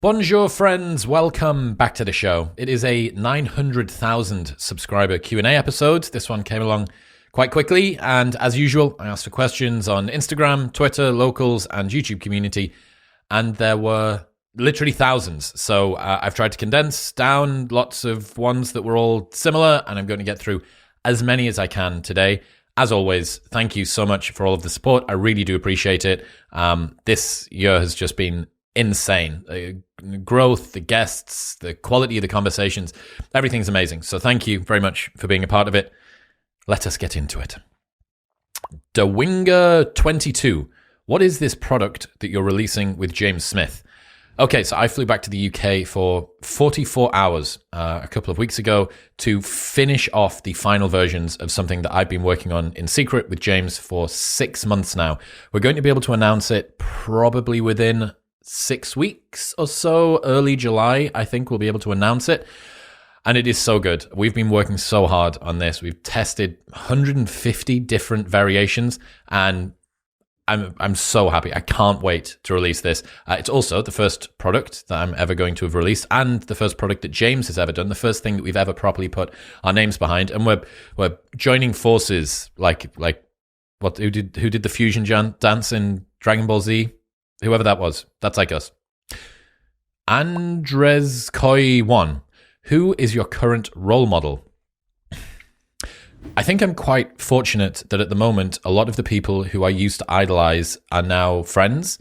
Bonjour, friends. Welcome back to the show. It is a 900,000 subscriber Q&A episode. This one came along quite quickly, and as usual, I asked for questions on Instagram, Twitter, locals, and YouTube community, and there were literally thousands. So I've tried to condense down lots of ones that were all similar, and I'm going to get through as many as I can today. As always, thank you so much for all of the support. I really do appreciate it. This year has just been insane. The growth, the guests, the quality of the conversations, everything's amazing. So thank you very much for being a part of it. Let us get into it. Dawinga22. What is this product that you're releasing with James Smith? Okay, so I flew back to the UK for 44 hours a couple of weeks ago to finish off the final versions of something that I've been working on in secret with James for 6 months now. We're going to be able to announce it probably within 6 weeks or so. Early July, I think we'll be able to announce it. And it is so good. We've been working so hard on this. We've tested 150 different variations, and I'm so happy. I can't wait to release this. It's also the first product that I'm ever going to have released, and the first product that James has ever done. The first thing that we've ever properly put our names behind, and we're joining forces. Like what? Who did the fusion dance in Dragon Ball Z? Whoever that was, that's like us. Andres Koi 1. Who is your current role model? I think I'm quite fortunate that at the moment, a lot of the people who I used to idolize are now friends,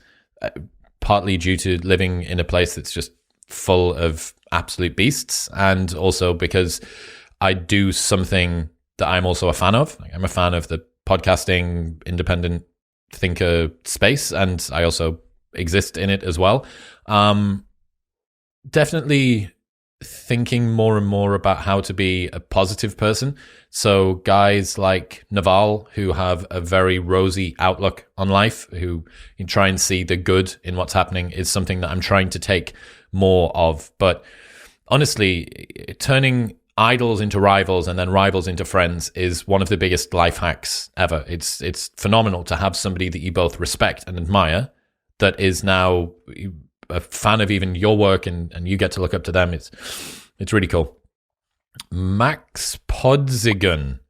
partly due to living in a place that's just full of absolute beasts, and also because I do something that I'm also a fan of. I'm a fan of the podcasting, independent thinker space, and I also exist in it as well. Definitely thinking more and more about how to be a positive person. So guys like Naval, who have a very rosy outlook on life, who you try and see the good in what's happening, is something that I'm trying to take more of. But honestly, turning idols into rivals and then rivals into friends is one of the biggest life hacks ever. It's phenomenal to have somebody that you both respect and admire that is now a fan of even your work, and you get to look up to them. It's really cool. Max Podzigan.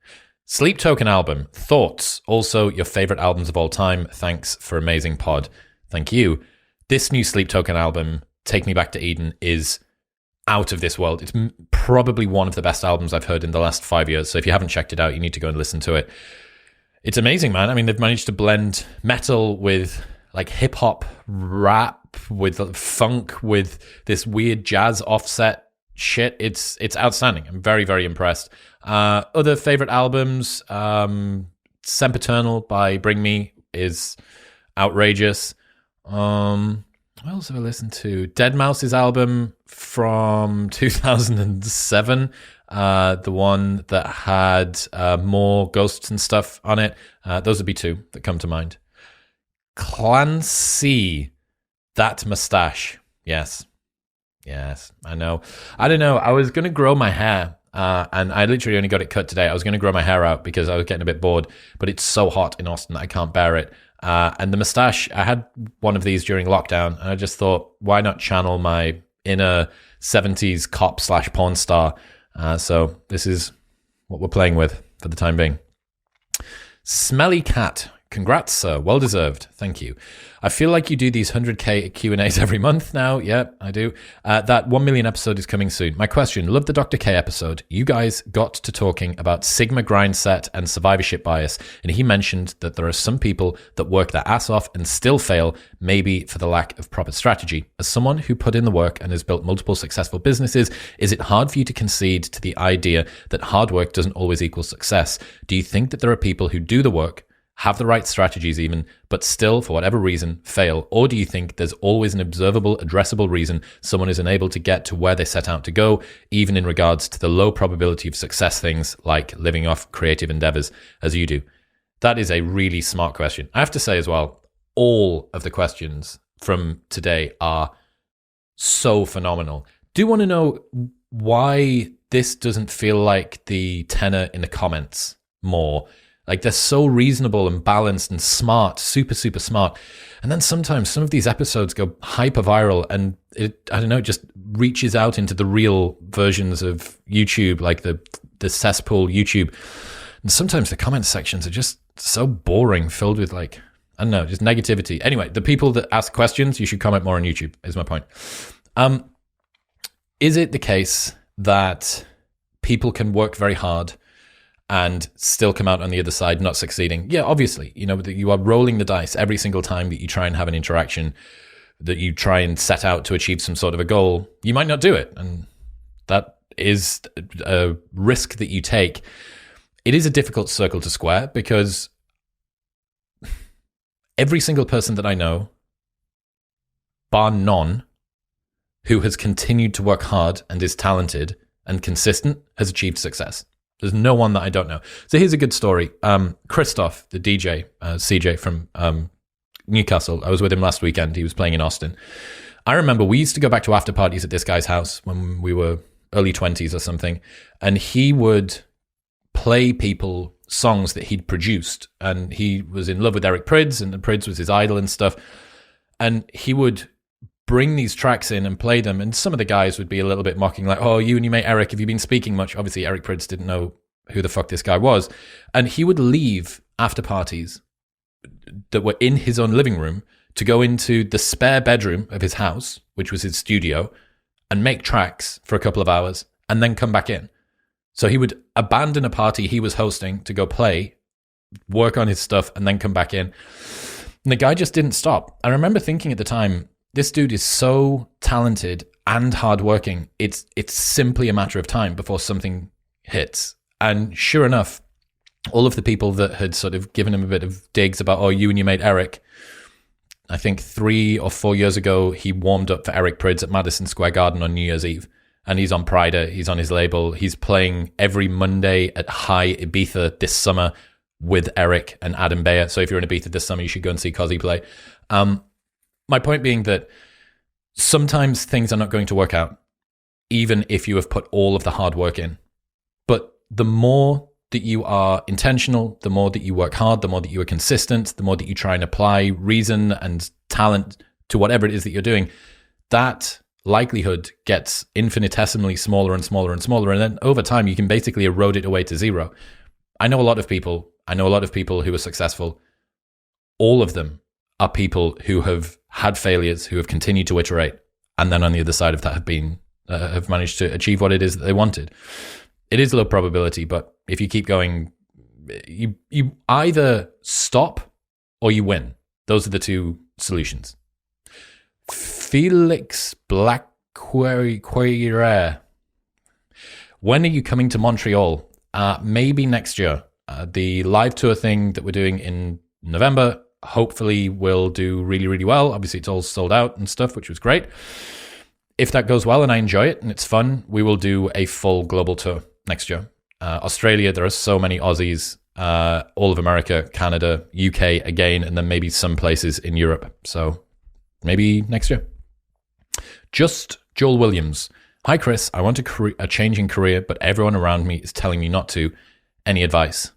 Sleep Token album. Thoughts. Also, your favorite albums of all time. Thanks for amazing pod. Thank you. This new Sleep Token album, Take Me Back to Eden, is out of this world. It's probably one of the best albums I've heard in the last 5 years. So if you haven't checked it out, you need to go and listen to it. It's amazing, man. I mean, they've managed to blend metal with like hip hop, rap, with funk, with this weird jazz offset shit. It's outstanding. I'm very, very impressed. Other favorite albums, Sempiternal by Bring Me is outrageous. What else have I listened to? Deadmau5's album from 2007, the one that had more ghosts and stuff on it. Those would be two that come to mind. Clancy, that Moustache. Yes, I know. I don't know. I was going to grow my hair, and I literally only got it cut today. I was going to grow my hair out because I was getting a bit bored, but it's so hot in Austin that I can't bear it. And the Moustache, I had one of these during lockdown, and I just thought, why not channel my inner 70s cop / porn star? So this is what we're playing with for the time being. Smelly Cat. Congrats, sir. Well deserved. Thank you. I feel like you do these 100k Q&As every month now. Yeah, I do. That 1 million episode is coming soon. My question, love the Dr. K episode. You guys got to talking about Sigma grind set and survivorship bias, and he mentioned that there are some people that work their ass off and still fail, maybe for the lack of proper strategy. As someone who put in the work and has built multiple successful businesses, is it hard for you to concede to the idea that hard work doesn't always equal success? Do you think that there are people who do the work, have the right strategies even, but still, for whatever reason, fail? Or do you think there's always an observable, addressable reason someone is unable to get to where they set out to go, even in regards to the low probability of success things like living off creative endeavors as you do? That is a really smart question. I have to say as well, all of the questions from today are so phenomenal. Do want to know why this doesn't feel like the tenor in the comments more? Like, they're so reasonable and balanced and smart, super, super smart. And then sometimes some of these episodes go hyper viral, and it just reaches out into the real versions of YouTube, like the cesspool YouTube. And sometimes the comment sections are just so boring, filled with like, I don't know, just negativity. Anyway, the people that ask questions, you should comment more on YouTube, is my point. Is it the case that people can work very hard and still come out on the other side not succeeding? Yeah, obviously. That you are rolling the dice every single time that you try and have an interaction, that you try and set out to achieve some sort of a goal. You might not do it, and that is a risk that you take. It is a difficult circle to square, because every single person that I know, bar none, who has continued to work hard and is talented and consistent, has achieved success. There's no one that I don't know. So here's a good story. Christoph, the DJ, CJ from Newcastle, I was with him last weekend. He was playing in Austin. I remember we used to go back to after parties at this guy's house when we were early 20s or something, and he would play people songs that he'd produced, and he was in love with Eric Prydz, and Prydz was his idol and stuff, and he would bring these tracks in and play them, and some of the guys would be a little bit mocking, like, oh, you and your mate Eric, have you been speaking much? Obviously, Eric Prydz didn't know who the fuck this guy was, and he would leave after parties that were in his own living room to go into the spare bedroom of his house, which was his studio, and make tracks for a couple of hours, and then come back in. So he would abandon a party he was hosting to go play, work on his stuff, and then come back in. And the guy just didn't stop. I remember thinking at the time, this dude is so talented and hardworking. It's simply a matter of time before something hits. And sure enough, all of the people that had sort of given him a bit of digs about, oh, you and your mate Eric, I think 3 or 4 years ago, he warmed up for Eric Prydz at Madison Square Garden on New Year's Eve. And he's on Prida, he's on his label. He's playing every Monday at High Ibiza this summer with Eric and Adam Beyer. So if you're in Ibiza this summer, you should go and see Cozzy play. My point being that sometimes things are not going to work out, even if you have put all of the hard work in. But the more that you are intentional, the more that you work hard, the more that you are consistent, the more that you try and apply reason and talent to whatever it is that you're doing, that likelihood gets infinitesimally smaller and smaller and smaller. And then over time, you can basically erode it away to zero. I know a lot of people who are successful. All of them are people who have had failures, who have continued to iterate, and then on the other side of that have managed to achieve what it is that they wanted. It is low probability, but if you keep going, you either stop or you win. Those are the two solutions. Felix Blackquire. When are you coming to Montreal? Maybe next year. The live tour thing that we're doing in November hopefully will do really, really well. Obviously, it's all sold out and stuff, which was great. If that goes well and I enjoy it and it's fun, we will do a full global tour next year. Australia, there are so many Aussies, all of America, Canada, UK again, and then maybe some places in Europe. So maybe next year. Just Joel Williams. Hi, Chris. I want a change in career, but everyone around me is telling me not to. Any advice?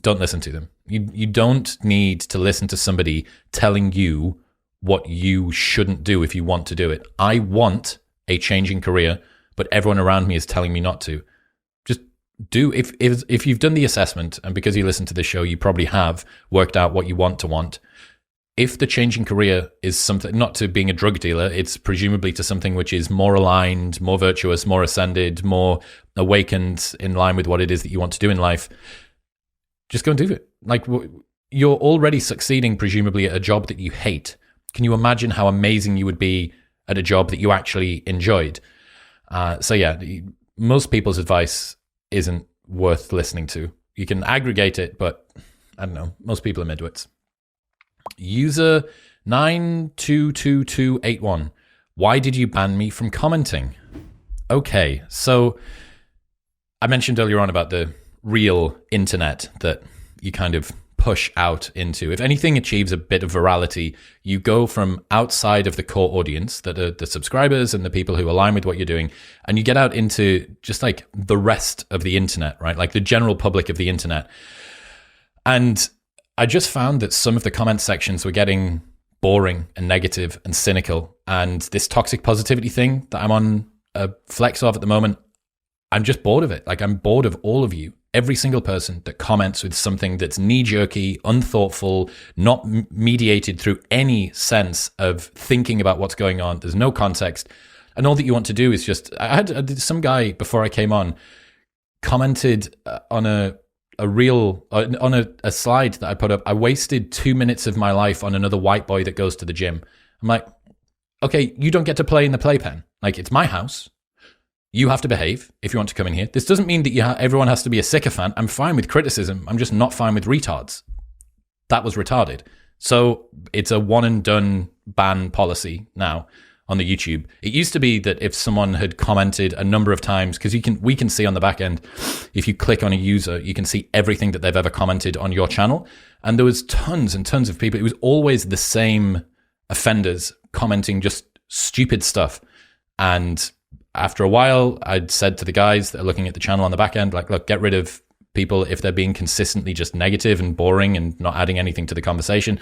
Don't listen to them. You don't need to listen to somebody telling you what you shouldn't do if you want to do it. I want a change in career, but everyone around me is telling me not to. Just do. If you've done the assessment, and because you listen to this show, you probably have worked out what you want to want. If the change in career is something, not to being a drug dealer, it's presumably to something which is more aligned, more virtuous, more ascended, more awakened, in line with what it is that you want to do in life, just go and do it. Like, you're already succeeding, presumably, at a job that you hate. Can you imagine how amazing you would be at a job that you actually enjoyed? So yeah, most people's advice isn't worth listening to. You can aggregate it, but I don't know. Most people are midwits. User 922281. Why did you ban me from commenting? Okay, so I mentioned earlier on about the real internet that you kind of push out into. If anything achieves a bit of virality, you go from outside of the core audience, that are the subscribers and the people who align with what you're doing, and you get out into just like the rest of the internet, right? Like the general public of the internet. And I just found that some of the comment sections were getting boring and negative and cynical. And this toxic positivity thing that I'm on a flex of at the moment, I'm just bored of it. Like, I'm bored of all of you. Every single person that comments with something that's knee-jerky, unthoughtful, not mediated through any sense of thinking about what's going on. There's no context. And all that you want to do is just... I had some guy before I came on commented on a slide that I put up. I wasted 2 minutes of my life on another white boy that goes to the gym. I'm like, okay, you don't get to play in the playpen. Like, it's my house. You have to behave if you want to come in here. This doesn't mean that everyone has to be a sycophant. I'm fine with criticism. I'm just not fine with retards. That was retarded. So it's a one and done ban policy now on the YouTube. It used to be that if someone had commented a number of times, because we can see on the back end, if you click on a user, you can see everything that they've ever commented on your channel. And there was tons and tons of people. It was always the same offenders commenting just stupid stuff. And after a while, I'd said to the guys that are looking at the channel on the back end, like, look, get rid of people if they're being consistently just negative and boring and not adding anything to the conversation.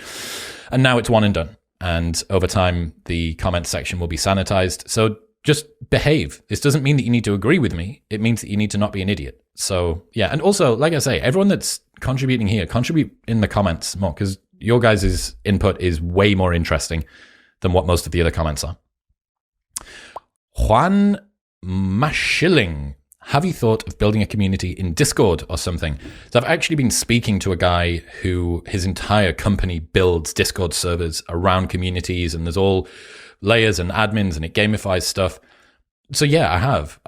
And now it's one and done. And over time, the comment section will be sanitized. So just behave. This doesn't mean that you need to agree with me. It means that you need to not be an idiot. So yeah. And also, like I say, everyone that's contributing here, contribute in the comments more, because your guys' input is way more interesting than what most of the other comments are. Juan Mashilling, have you thought of building a community in Discord or something? So I've actually been speaking to a guy who his entire company builds Discord servers around communities, and there's all layers and admins, and it gamifies stuff. So yeah, I have.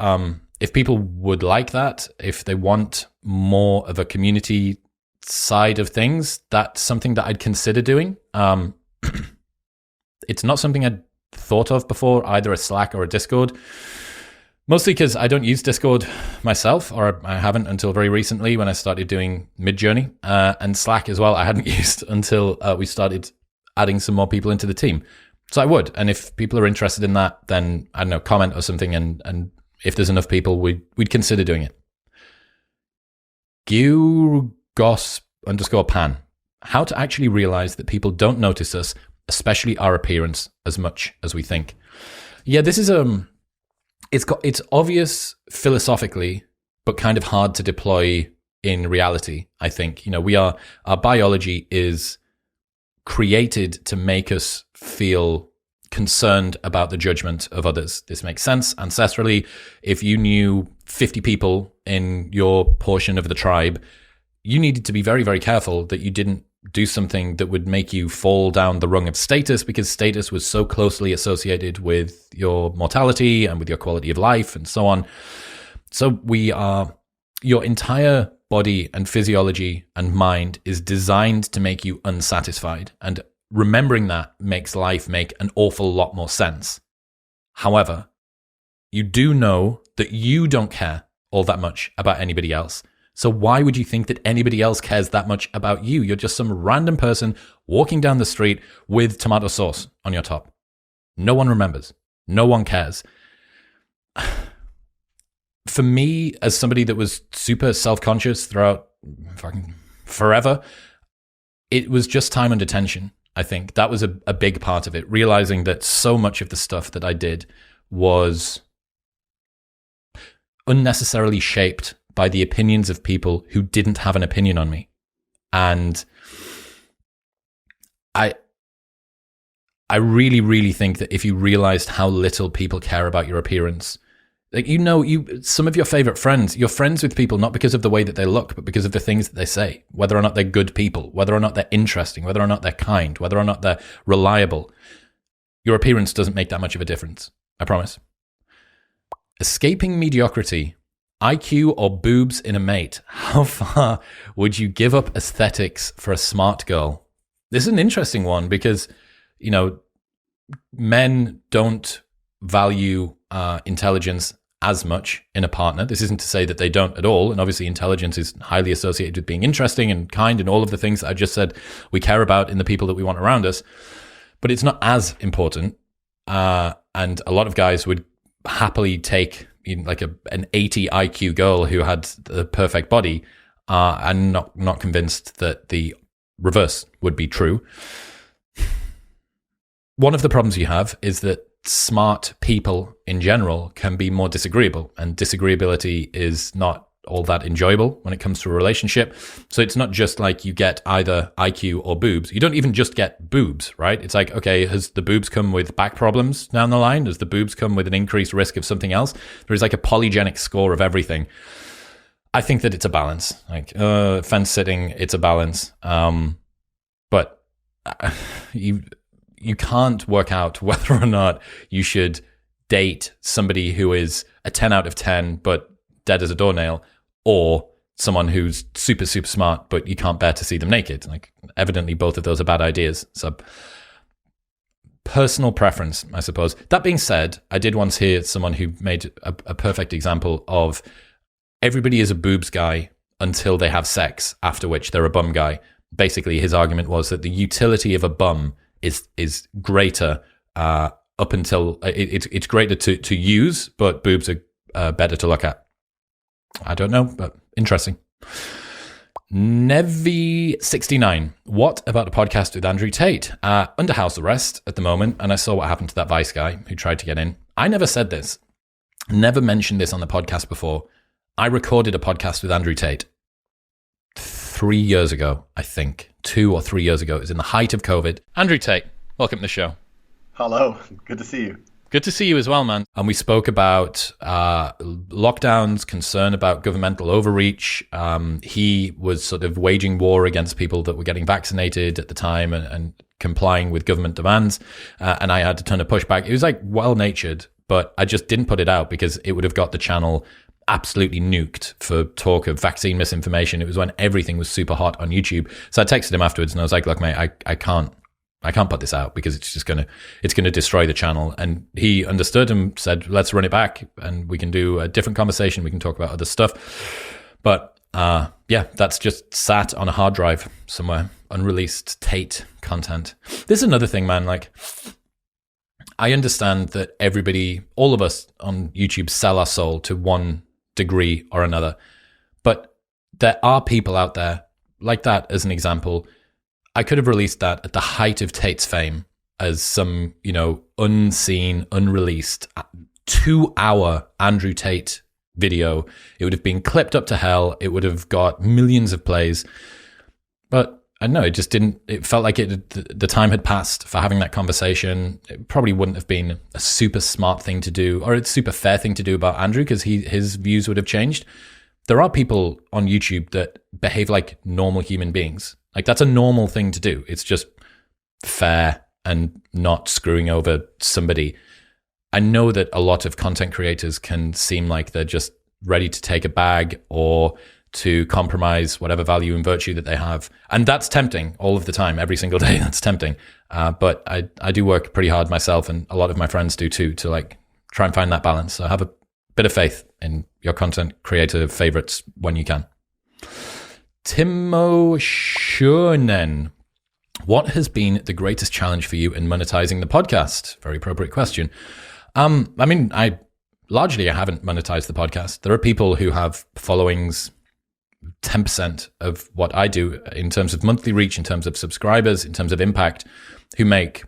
If people would like that, if they want more of a community side of things, that's something that I'd consider doing. It's not something I'd thought of before, either a Slack or a Discord, mostly because I don't use Discord myself, or I haven't until very recently when I started doing Midjourney, and Slack as well I hadn't used until we started adding some more people into the team. So I would, and if people are interested in that, then I don't know, comment or something, and if there's enough people, we'd consider doing it. Gyurgos_pan, how to actually realize that people don't notice us, especially our appearance, as much as we think. Yeah, this is it's obvious philosophically, but kind of hard to deploy in reality. I think, our biology is created to make us feel concerned about the judgment of others. This makes sense ancestrally. If you knew 50 people in your portion of the tribe, you needed to be very, very careful that you didn't do something that would make you fall down the rung of status, because status was so closely associated with your mortality and with your quality of life and so on. So your entire body and physiology and mind is designed to make you unsatisfied. And remembering that makes life make an awful lot more sense. However, you do know that you don't care all that much about anybody else. So why would you think that anybody else cares that much about you? You're just some random person walking down the street with tomato sauce on your top. No one remembers. No one cares. For me, as somebody that was super self-conscious throughout fucking forever, it was just time and attention. I think that was a big part of it. Realizing that so much of the stuff that I did was unnecessarily shaped by the opinions of people who didn't have an opinion on me. And I really, really think that if you realized how little people care about your appearance, like, some of your favorite friends, you're friends with people not because of the way that they look, but because of the things that they say, whether or not they're good people, whether or not they're interesting, whether or not they're kind, whether or not they're reliable. Your appearance doesn't make that much of a difference. I promise. Escaping mediocrity. IQ or boobs in a mate? How far would you give up aesthetics for a smart girl? This is an interesting one because, men don't value intelligence as much in a partner. This isn't to say that they don't at all. And obviously intelligence is highly associated with being interesting and kind and all of the things that I just said we care about in the people that we want around us. But it's not as important. And a lot of guys would happily take like an 80 IQ girl who had the perfect body. I'm not convinced that the reverse would be true. One of the problems you have is that smart people in general can be more disagreeable, and disagreeability is not all that enjoyable when it comes to a relationship. So it's not just like you get either IQ or boobs. You don't even just get boobs, right? It's like, okay, has the boobs come with back problems down the line? Does the boobs come with an increased risk of something else? There is like a polygenic score of everything. I think that it's a balance. Like fence sitting, it's a balance. But you can't work out whether or not you should date somebody who is a 10 out of 10 but dead as a doornail, or someone who's super, super smart, but you can't bear to see them naked. Like, evidently, both of those are bad ideas. So, personal preference, I suppose. That being said, I did once hear someone who made a perfect example of everybody is a boobs guy until they have sex, after which they're a bum guy. Basically, his argument was that the utility of a bum is greater up until it's greater to use, but boobs are better to look at. I don't know, but interesting. Nevi69. What about a podcast with Andrew Tate? Under house arrest at the moment, and I saw what happened to that Vice guy who tried to get in. I never said this, never mentioned this on the podcast before. I recorded a podcast with Andrew Tate 3 years ago, I think. 2 or 3 years ago. It was in the height of COVID. Andrew Tate, welcome to the show. Hello. Good to see you. Good to see you as well, man. And we spoke about lockdowns, concern about governmental overreach. He was sort of waging war against people that were getting vaccinated at the time and complying with government demands. And I had a ton of pushback. It was like well-natured, but I just didn't put it out because it would have got the channel absolutely nuked for talk of vaccine misinformation. It was when everything was super hot on YouTube. So I texted him afterwards and I was like, look, mate, I can't put this out because it's gonna destroy the channel. And he understood and said, let's run it back and we can do a different conversation. We can talk about other stuff. But yeah, that's just sat on a hard drive somewhere, unreleased Tate content. This is another thing, man. Like, I understand that everybody, all of us on YouTube sell our soul to one degree or another. But there are people out there like that, as an example. I could have released that at the height of Tate's fame as some, unseen, unreleased 2-hour Andrew Tate video. It would have been clipped up to hell. It would have got millions of plays. But I don't know, it just didn't, it felt like the time had passed for having that conversation. It probably wouldn't have been a super smart thing to do or a super fair thing to do about Andrew because his views would have changed. There are people on YouTube that behave like normal human beings. Like, that's a normal thing to do. It's just fair and not screwing over somebody. I know that a lot of content creators can seem like they're just ready to take a bag or to compromise whatever value and virtue that they have. And that's tempting all of the time, every single day. That's tempting. But I do work pretty hard myself, and a lot of my friends do too, to like try and find that balance. So have a bit of faith in your content creator favorites when you can. Timo Schunen. What has been the greatest challenge for you in monetizing the podcast? Very appropriate question. I haven't monetized the podcast. There are people who have followings 10% of what I do in terms of monthly reach, in terms of subscribers, in terms of impact, who make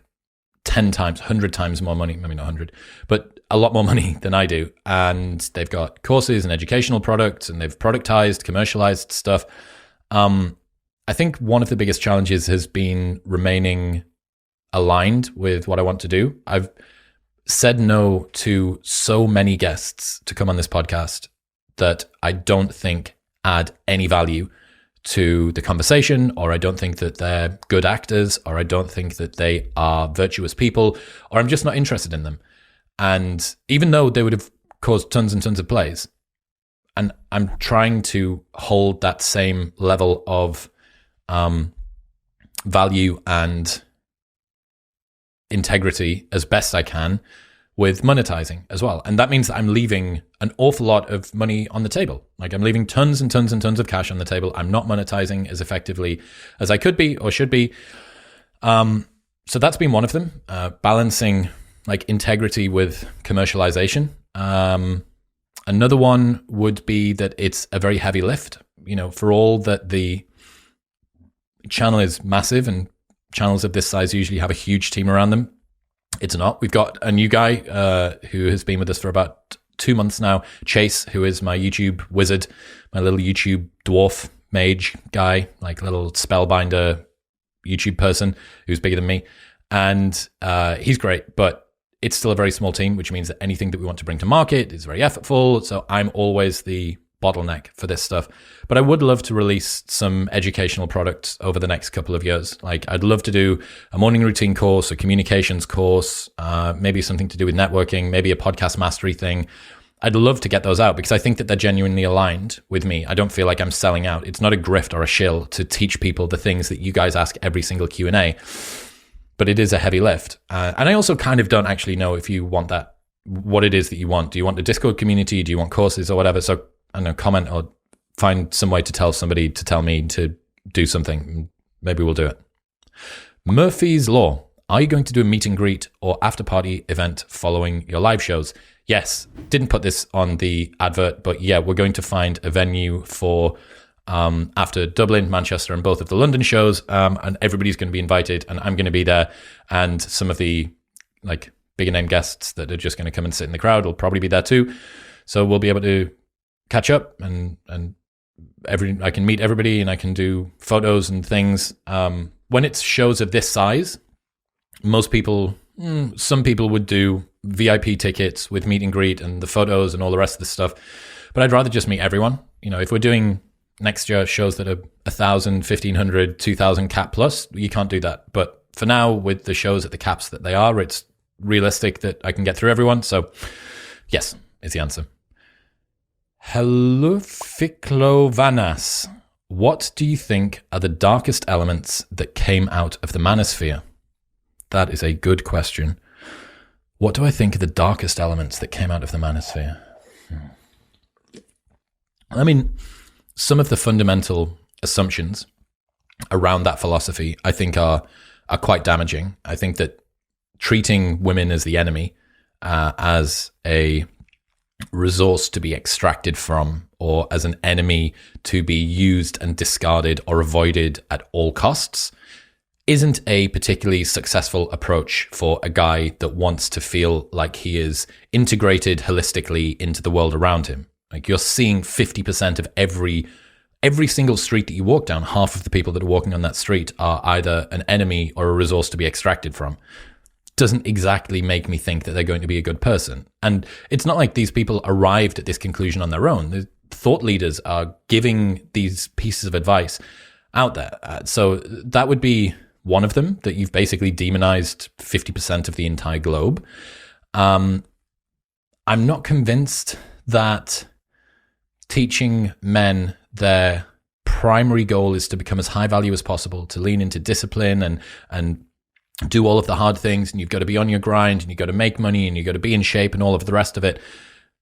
10 times, 100 times more money, maybe not 100, but a lot more money than I do. And they've got courses and educational products, and they've productized, commercialized stuff. I think one of the biggest challenges has been remaining aligned with what I want to do. I've said no to so many guests to come on this podcast that I don't think add any value to the conversation, or I don't think that they're good actors, or I don't think that they are virtuous people, or I'm just not interested in them. And even though they would have caused tons and tons of plays, and I'm trying to hold that same level of value and integrity as best I can with monetizing as well. And that means that I'm leaving an awful lot of money on the table. Like, I'm leaving tons and tons and tons of cash on the table. I'm not monetizing as effectively as I could be or should be. So that's been one of them, balancing like integrity with commercialization. Another one would be that it's a very heavy lift. for all that the channel is massive and channels of this size usually have a huge team around them, it's not. We've got a new guy who has been with us for about 2 months now, Chase, who is my YouTube wizard, my little YouTube dwarf mage guy, like little spellbinder YouTube person who's bigger than me. And he's great, but it's still a very small team, which means that anything that we want to bring to market is very effortful. So I'm always the bottleneck for this stuff. But I would love to release some educational products over the next couple of years. Like I'd love to do a morning routine course, a communications course, maybe something to do with networking, maybe a podcast mastery thing. I'd love to get those out because I think that they're genuinely aligned with me. I don't feel like I'm selling out. It's not a grift or a shill to teach people the things that you guys ask every single Q&A, but it is a heavy lift. And I also kind of don't actually know if you want that, what it is that you want. Do you want the Discord community? Do you want courses or whatever? So I don't know, comment or find some way to tell somebody to tell me to do something. Maybe we'll do it. Murphy's Law. Are you going to do a meet and greet or after party event following your live shows? Yes. Didn't put this on the advert, but yeah, we're going to find a venue for after Dublin, Manchester, and both of the London shows, and everybody's going to be invited, and I'm going to be there, and some of the like bigger name guests that are just going to come and sit in the crowd will probably be there too. So we'll be able to catch up and I can meet everybody and I can do photos and things. When it's shows of this size, most people, some people would do VIP tickets with meet and greet and the photos and all the rest of the stuff. But I'd rather just meet everyone. If we're doing next year shows that are 1,000, 1,500, 2,000 cap plus, you can't do that. But for now, with the shows at the caps that they are, it's realistic that I can get through everyone. So yes, is the answer. Helluficlovanas. What do you think are the darkest elements that came out of the Manosphere? That is a good question. What do I think are the darkest elements that came out of the Manosphere? I mean, some of the fundamental assumptions around that philosophy, I think, are quite damaging. I think that treating women as the enemy, as a resource to be extracted from, or as an enemy to be used and discarded or avoided at all costs, isn't a particularly successful approach for a guy that wants to feel like he is integrated holistically into the world around him. Like you're seeing 50% of every single street that you walk down, half of the people that are walking on that street are either an enemy or a resource to be extracted from. Doesn't exactly make me think that they're going to be a good person. And it's not like these people arrived at this conclusion on their own. The thought leaders are giving these pieces of advice out there. So that would be one of them, that you've basically demonized 50% of the entire globe. I'm not convinced that teaching men their primary goal is to become as high value as possible, to lean into discipline and do all of the hard things, and you've got to be on your grind, and you've got to make money, and you've got to be in shape, and all of the rest of it.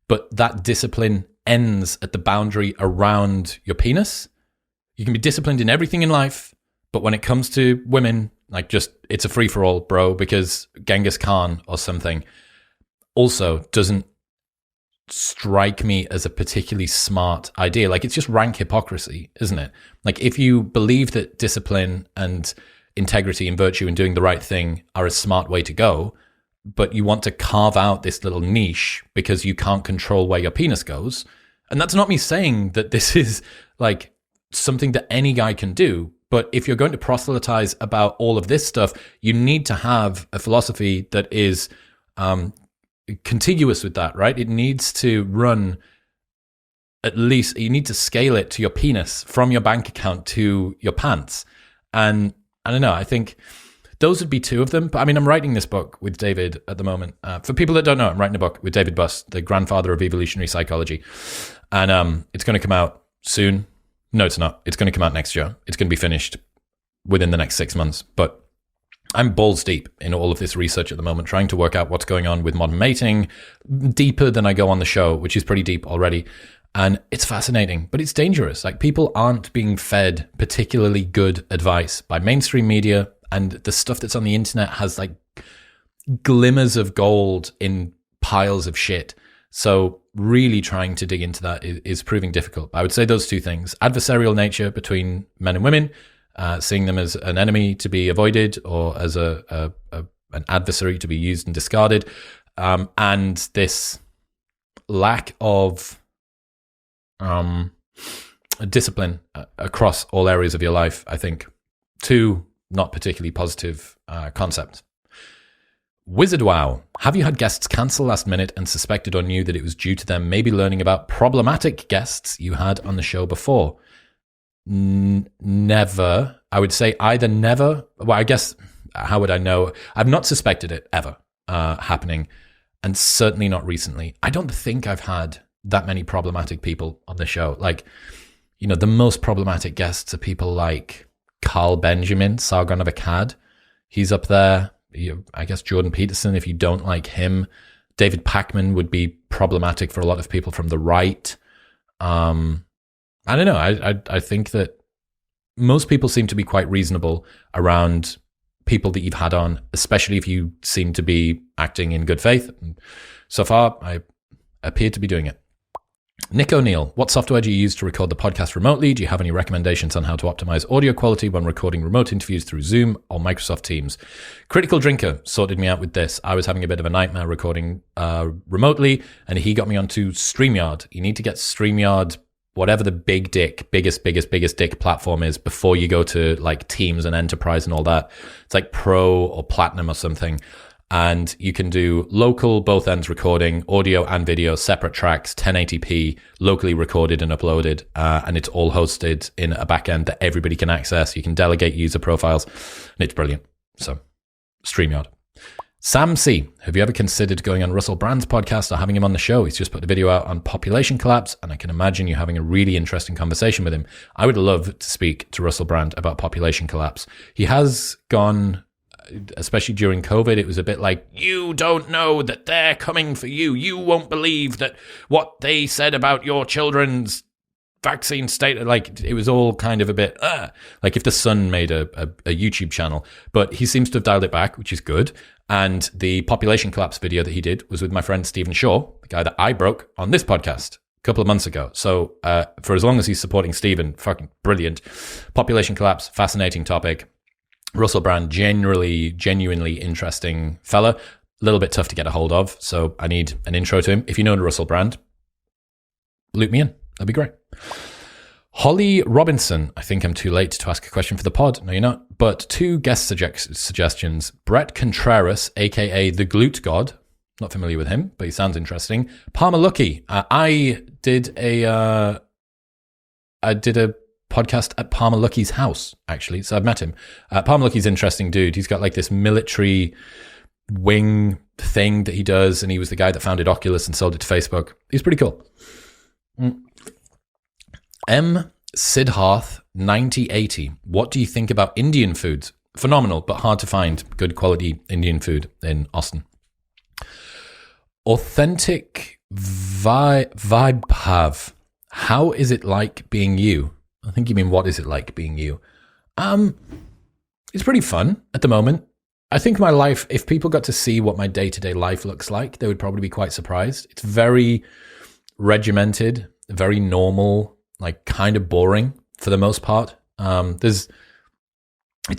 But that discipline ends at the boundary around your penis. You can be disciplined in everything in life, but when it comes to women, like just, it's a free-for-all, bro, because Genghis Khan or something also doesn't strike me as a particularly smart idea. Like, it's just rank hypocrisy, isn't it? Like, if you believe that discipline and integrity and virtue and doing the right thing are a smart way to go, but you want to carve out this little niche because you can't control where your penis goes. And that's not me saying that this is like something that any guy can do. But if you're going to proselytize about all of this stuff, you need to have a philosophy that is contiguous with that, right? It needs to run, at least you need to scale it to your penis from your bank account to your pants. And I don't know, I think those would be two of them. But I mean, I'm writing this book with David at the moment. For people that don't know, I'm writing a book with David Buss, the grandfather of evolutionary psychology. And it's going to come out soon. No, it's not. It's going to come out next year. It's going to be finished within the next 6 months. But I'm balls deep in all of this research at the moment, trying to work out what's going on with modern mating, deeper than I go on the show, which is pretty deep already. And it's fascinating, but it's dangerous. Like, people aren't being fed particularly good advice by mainstream media, and the stuff that's on the internet has like glimmers of gold in piles of shit. So really trying to dig into that is proving difficult. I would say those two things: adversarial nature between men and women, seeing them as an enemy to be avoided or as an adversary to be used and discarded, and this lack of discipline across all areas of your life. I think two not particularly positive concepts. Wizard Wow, have you had guests cancel last minute and suspected or knew that it was due to them maybe learning about problematic guests you had on the show before? Never. I would say either never. Well, I guess, how would I know? I've not suspected it ever happening, and certainly not recently. I don't think I've had that many problematic people on the show. Like, you know, the most problematic guests are people like Carl Benjamin, Sargon of Akkad. He's up there. I guess Jordan Peterson, if you don't like him. David Pakman would be problematic for a lot of people from the right. I don't know. I think that most people seem to be quite reasonable around people that you've had on, especially if you seem to be acting in good faith. And so far, I appear to be doing it. Nick O'Neill, what software do you use to record the podcast remotely? Do you have any recommendations on how to optimize audio quality when recording remote interviews through Zoom or Microsoft Teams? Critical Drinker sorted me out with this. I was having a bit of a nightmare recording remotely, and he got me onto StreamYard. You need to get StreamYard, whatever the biggest dick platform is, before you go to like Teams and Enterprise and all that. It's like Pro or Platinum or something. And you can do local, both ends recording, audio and video, separate tracks, 1080p, locally recorded and uploaded. And it's all hosted in a backend that everybody can access. You can delegate user profiles, and it's brilliant. So, StreamYard. Sam C, have you ever considered going on Russell Brand's podcast or having him on the show? He's just put a video out on population collapse, and I can imagine you having a really interesting conversation with him. I would love to speak to Russell Brand about population collapse. He has gone, especially during COVID, it was a bit like, you don't know that they're coming for you. You won't believe that what they said about your children's vaccine state. Like, it was all kind of a bit, like if the Sun made a YouTube channel. But he seems to have dialed it back, which is good. And the population collapse video that he did was with my friend Stephen Shaw, the guy that I broke on this podcast a couple of months ago. So for as long as he's supporting Stephen, fucking brilliant. Population collapse, fascinating topic. Russell Brand, genuinely interesting fella. A little bit tough to get a hold of, so I need an intro to him. If you know Russell Brand, loop me in. That'd be great. Holly Robinson, I think I'm too late to ask a question for the pod. No, you're not. But two guest suggestions. Brett Contreras, a.k.a. the Glute God. Not familiar with him, but he sounds interesting. Palmer Lucky. I did a podcast at Palmer Lucky's house, actually. So I've met him. Palmer Lucky's an interesting dude. He's got like this military wing thing that he does, and he was the guy that founded Oculus and sold it to Facebook. He's pretty cool. M. Siddharth 9080. What do you think about Indian foods? Phenomenal, but hard to find good quality Indian food in Austin. Authentic Vibe. How is it like being you? I think you mean, what is it like being you? It's pretty fun at the moment. I think my life, if people got to see what my day-to-day life looks like, they would probably be quite surprised. It's very regimented, very normal, like kind of boring for the most part. It's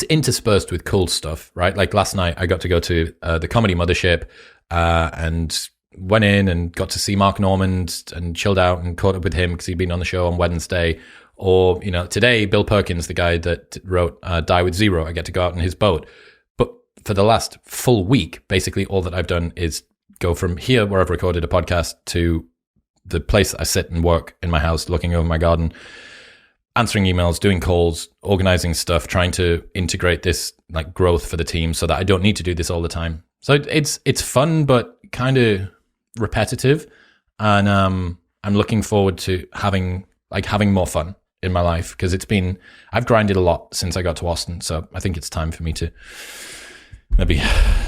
interspersed with cool stuff, right? Like last night I got to go to the Comedy Mothership and went in and got to see Mark Normand and chilled out and caught up with him because he'd been on the show on Wednesday. Or, you know, today, Bill Perkins, the guy that wrote Die With Zero, I get to go out in his boat. But for the last full week, basically all that I've done is go from here, where I've recorded a podcast, to the place I sit and work in my house, looking over my garden, answering emails, doing calls, organizing stuff, trying to integrate this like growth for the team so that I don't need to do this all the time. So it's fun, but kind of repetitive. And I'm looking forward to having more fun in my life, because I've grinded a lot since I got to Austin. So I think it's time for me to maybe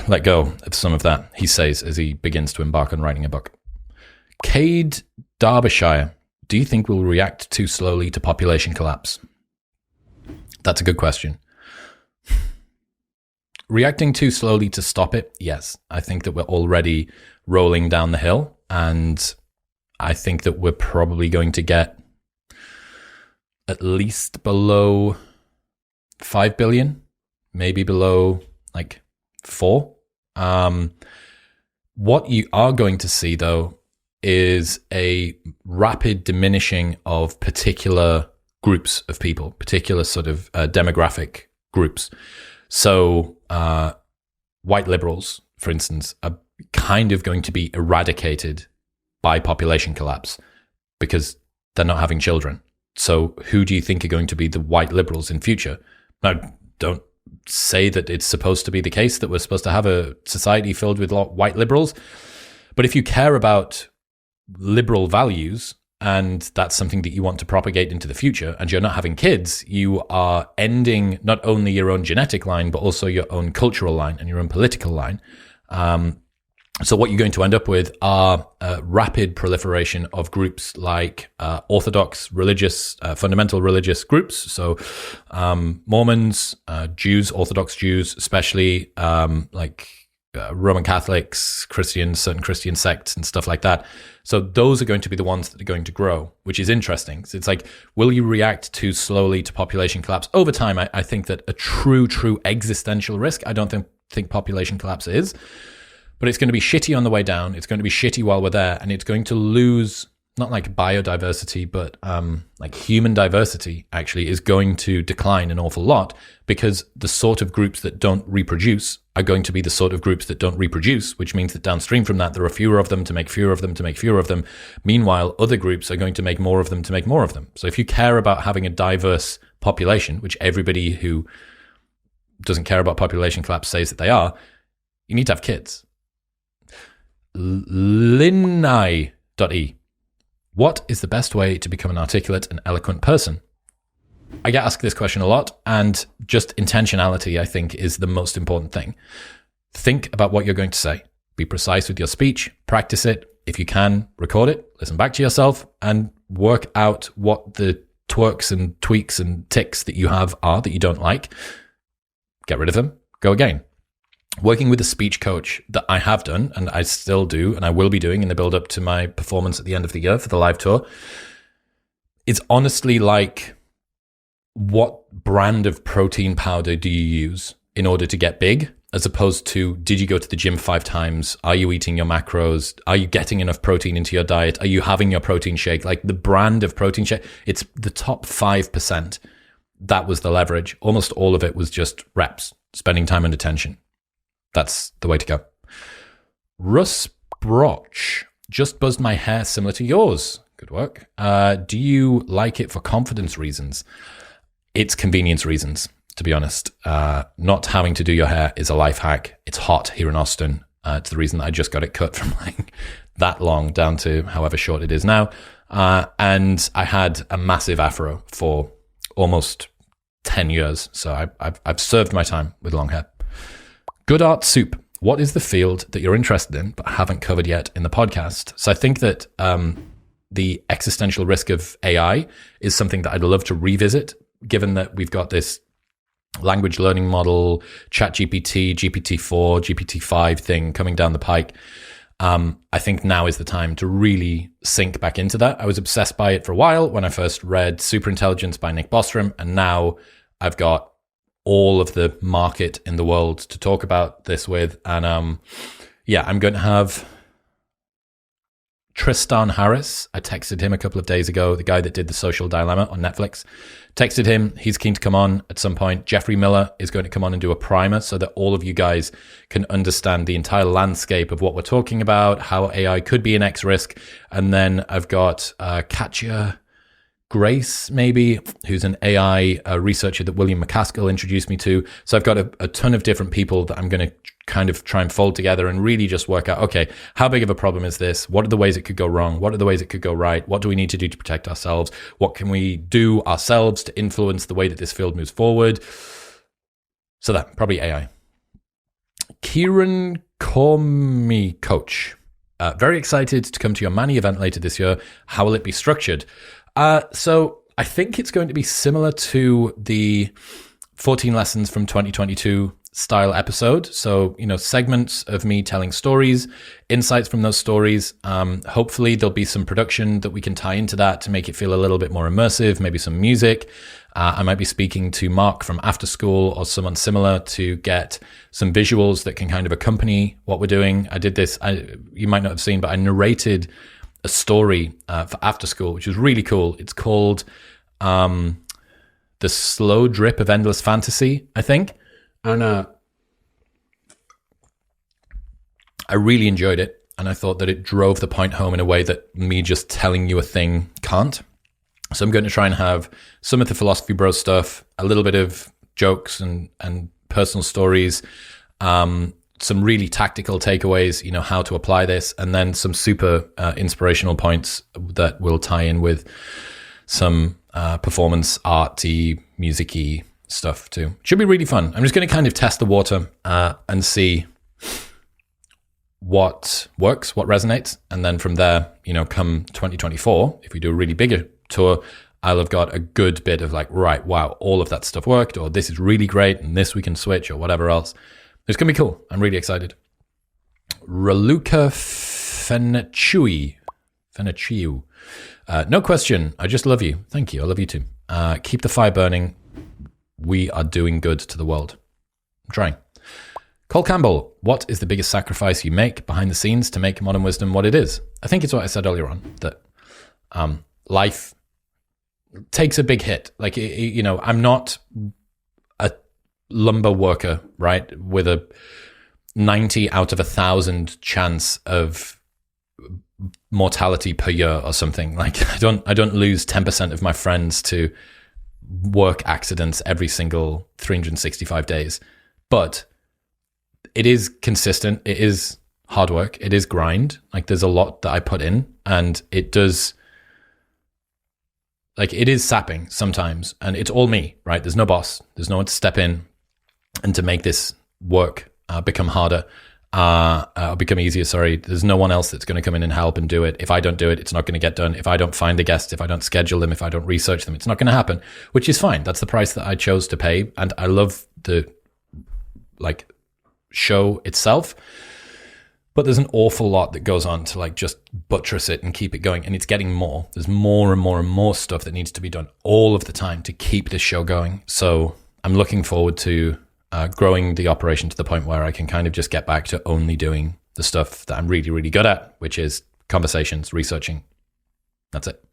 let go of some of that, he says, as he begins to embark on writing a book. Cade Derbyshire, do you think we'll react too slowly to population collapse? That's a good question. Reacting too slowly to stop it? Yes. I think that we're already rolling down the hill. And I think that we're probably going to get at least below 5 billion, maybe below like 4. What you are going to see, though, is a rapid diminishing of particular groups of people, particular sort of demographic groups. So white liberals, for instance, are kind of going to be eradicated by population collapse because they're not having children. So who do you think are going to be the white liberals in future? Now, don't say that it's supposed to be the case that we're supposed to have a society filled with white liberals. But if you care about liberal values and that's something that you want to propagate into the future and you're not having kids, you are ending not only your own genetic line, but also your own cultural line and your own political line. So what you're going to end up with are a rapid proliferation of groups like orthodox religious, fundamental religious groups. So Mormons, Jews, Orthodox Jews, especially like Roman Catholics, Christians, certain Christian sects and stuff like that. So those are going to be the ones that are going to grow, which is interesting. So it's like, will you react too slowly to population collapse? Over time, I think that a true existential risk, I don't think population collapse is. But it's going to be shitty on the way down. It's going to be shitty while we're there. And it's going to lose, not like biodiversity, but like human diversity actually is going to decline an awful lot because the sort of groups that don't reproduce are going to be the sort of groups that don't reproduce, which means that downstream from that, there are fewer of them to make fewer of them to make fewer of them. Meanwhile, other groups are going to make more of them to make more of them. So if you care about having a diverse population, which everybody who doesn't care about population collapse says that they are, you need to have kids. Linnai.e. What is the best way to become an articulate and eloquent person? I get asked this question a lot, and just intentionality, I think, is the most important thing. Think about what you're going to say. Be precise with your speech. Practice it. If you can, record it. Listen back to yourself and work out what the twerks and tweaks and ticks that you have are that you don't like. Get rid of them. Go again. Working with a speech coach that I have done, and I still do, and I will be doing in the build-up to my performance at the end of the year for the live tour, it's honestly like, what brand of protein powder do you use in order to get big, as opposed to, did you go to the gym 5 times? Are you eating your macros? Are you getting enough protein into your diet? Are you having your protein shake? Like the brand of protein shake, it's the top 5%. That was the leverage. Almost all of it was just reps, spending time and attention. That's the way to go. Russ Broch, just buzzed my hair similar to yours. Good work. Do you like it for confidence reasons? It's convenience reasons, to be honest. Not having to do your hair is a life hack. It's hot here in Austin. It's the reason that I just got it cut from like that long down to however short it is now. And I had a massive afro for almost 10 years. So I've served my time with long hair. Good Art Soup. What is the field that you're interested in but haven't covered yet in the podcast? So I think that the existential risk of AI is something that I'd love to revisit, given that we've got this language learning model, ChatGPT, GPT-4, GPT-5 thing coming down the pike. I think now is the time to really sink back into that. I was obsessed by it for a while when I first read Superintelligence by Nick Bostrom, and now I've got all of the market in the world to talk about this with. And I'm going to have Tristan Harris. I texted him a couple of days ago, the guy that did The Social Dilemma on Netflix. Texted him. He's keen to come on at some point. Jeffrey Miller is going to come on and do a primer so that all of you guys can understand the entire landscape of what we're talking about, how AI could be an X risk. And then I've got Katja Grace, maybe, who's an AI researcher that William McCaskill introduced me to. So I've got a ton of different people that I'm going to kind of try and fold together and really just work out, okay, how big of a problem is this? What are the ways it could go wrong? What are the ways it could go right? What do we need to do to protect ourselves? What can we do ourselves to influence the way that this field moves forward? So that, probably AI. Kieran Cormy Coach. Very excited to come to your Manny event later this year. How will it be structured? So I think it's going to be similar to the 14 lessons from 2022 style episode. So, segments of me telling stories, insights from those stories. Hopefully there'll be some production that we can tie into that to make it feel a little bit more immersive, maybe some music. I might be speaking to Mark from After School or someone similar to get some visuals that can kind of accompany what we're doing. I did this, you might not have seen, but I narrated a story for After School, which was really cool. It's called The Slow Drip of Endless Fantasy, I think. And I really enjoyed it. And I thought that it drove the point home in a way that me just telling you a thing can't. So I'm going to try and have some of the Philosophy Bro stuff, a little bit of jokes and personal stories, some really tactical takeaways, how to apply this, and then some super inspirational points that will tie in with some performance arty, music-y stuff too. Should be really fun. I'm just going to kind of test the water and see what works, what resonates. And then from there, come 2024, if we do a really bigger tour, I'll have got a good bit of like, right, wow, all of that stuff worked, or this is really great, and this we can switch, or whatever else. It's going to be cool. I'm really excited. Raluca Feneciu. No question. I just love you. Thank you. I love you too. Keep the fire burning. We are doing good to the world. I'm trying. Cole Campbell, what is the biggest sacrifice you make behind the scenes to make Modern Wisdom what it is? I think it's what I said earlier on, that life takes a big hit. Like, I'm not a lumber worker, right, with a 90 out of 1,000 chance of mortality per year or something. Like, I don't lose 10% of my friends to work accidents every single 365 days. But it is consistent. It is hard work. It is grind. Like, there's a lot that I put in, and it does. Like, it is sapping sometimes, and it's all me, right? There's no boss. There's no one to step in and to make this work become harder, become easier, sorry. There's no one else that's going to come in and help and do it. If I don't do it, it's not going to get done. If I don't find the guests, if I don't schedule them, if I don't research them, it's not going to happen, which is fine. That's the price that I chose to pay, and I love the, show itself. But there's an awful lot that goes on to just buttress it and keep it going. And it's getting more. There's more and more and more stuff that needs to be done all of the time to keep this show going. So I'm looking forward to growing the operation to the point where I can kind of just get back to only doing the stuff that I'm really, really good at, which is conversations, researching. That's it.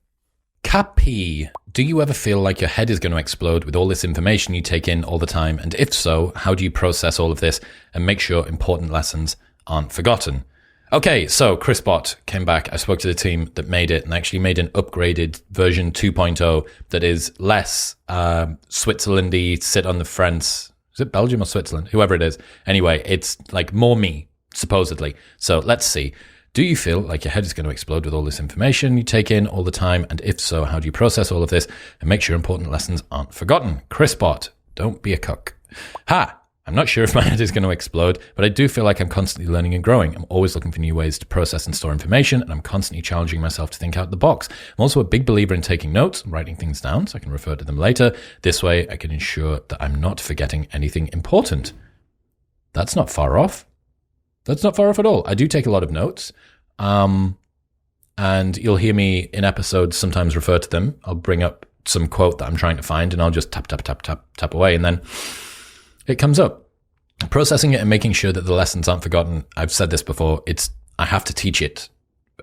Cappy, do you ever feel like your head is going to explode with all this information you take in all the time? And if so, how do you process all of this and make sure important lessons aren't forgotten? Okay, so Chris Bott came back. I spoke to the team that made it and actually made an upgraded version 2.0 that is less Switzerlandy, sit on the fence. Is it Belgium or Switzerland? Whoever it is. Anyway, it's like more me, supposedly. So let's see. Do you feel like your head is going to explode with all this information you take in all the time? And if so, how do you process all of this and make sure important lessons aren't forgotten? Chris Bott, don't be a cuck. Ha! I'm not sure if my head is going to explode, but I do feel like I'm constantly learning and growing. I'm always looking for new ways to process and store information, and I'm constantly challenging myself to think out the box. I'm also a big believer in taking notes and writing things down so I can refer to them later. This way, I can ensure that I'm not forgetting anything important. That's not far off. That's not far off at all. I do take a lot of notes, and you'll hear me in episodes sometimes refer to them. I'll bring up some quote that I'm trying to find, and I'll just tap away, and then it comes up. Processing it and making sure that the lessons aren't forgotten. I've said this before. I have to teach it.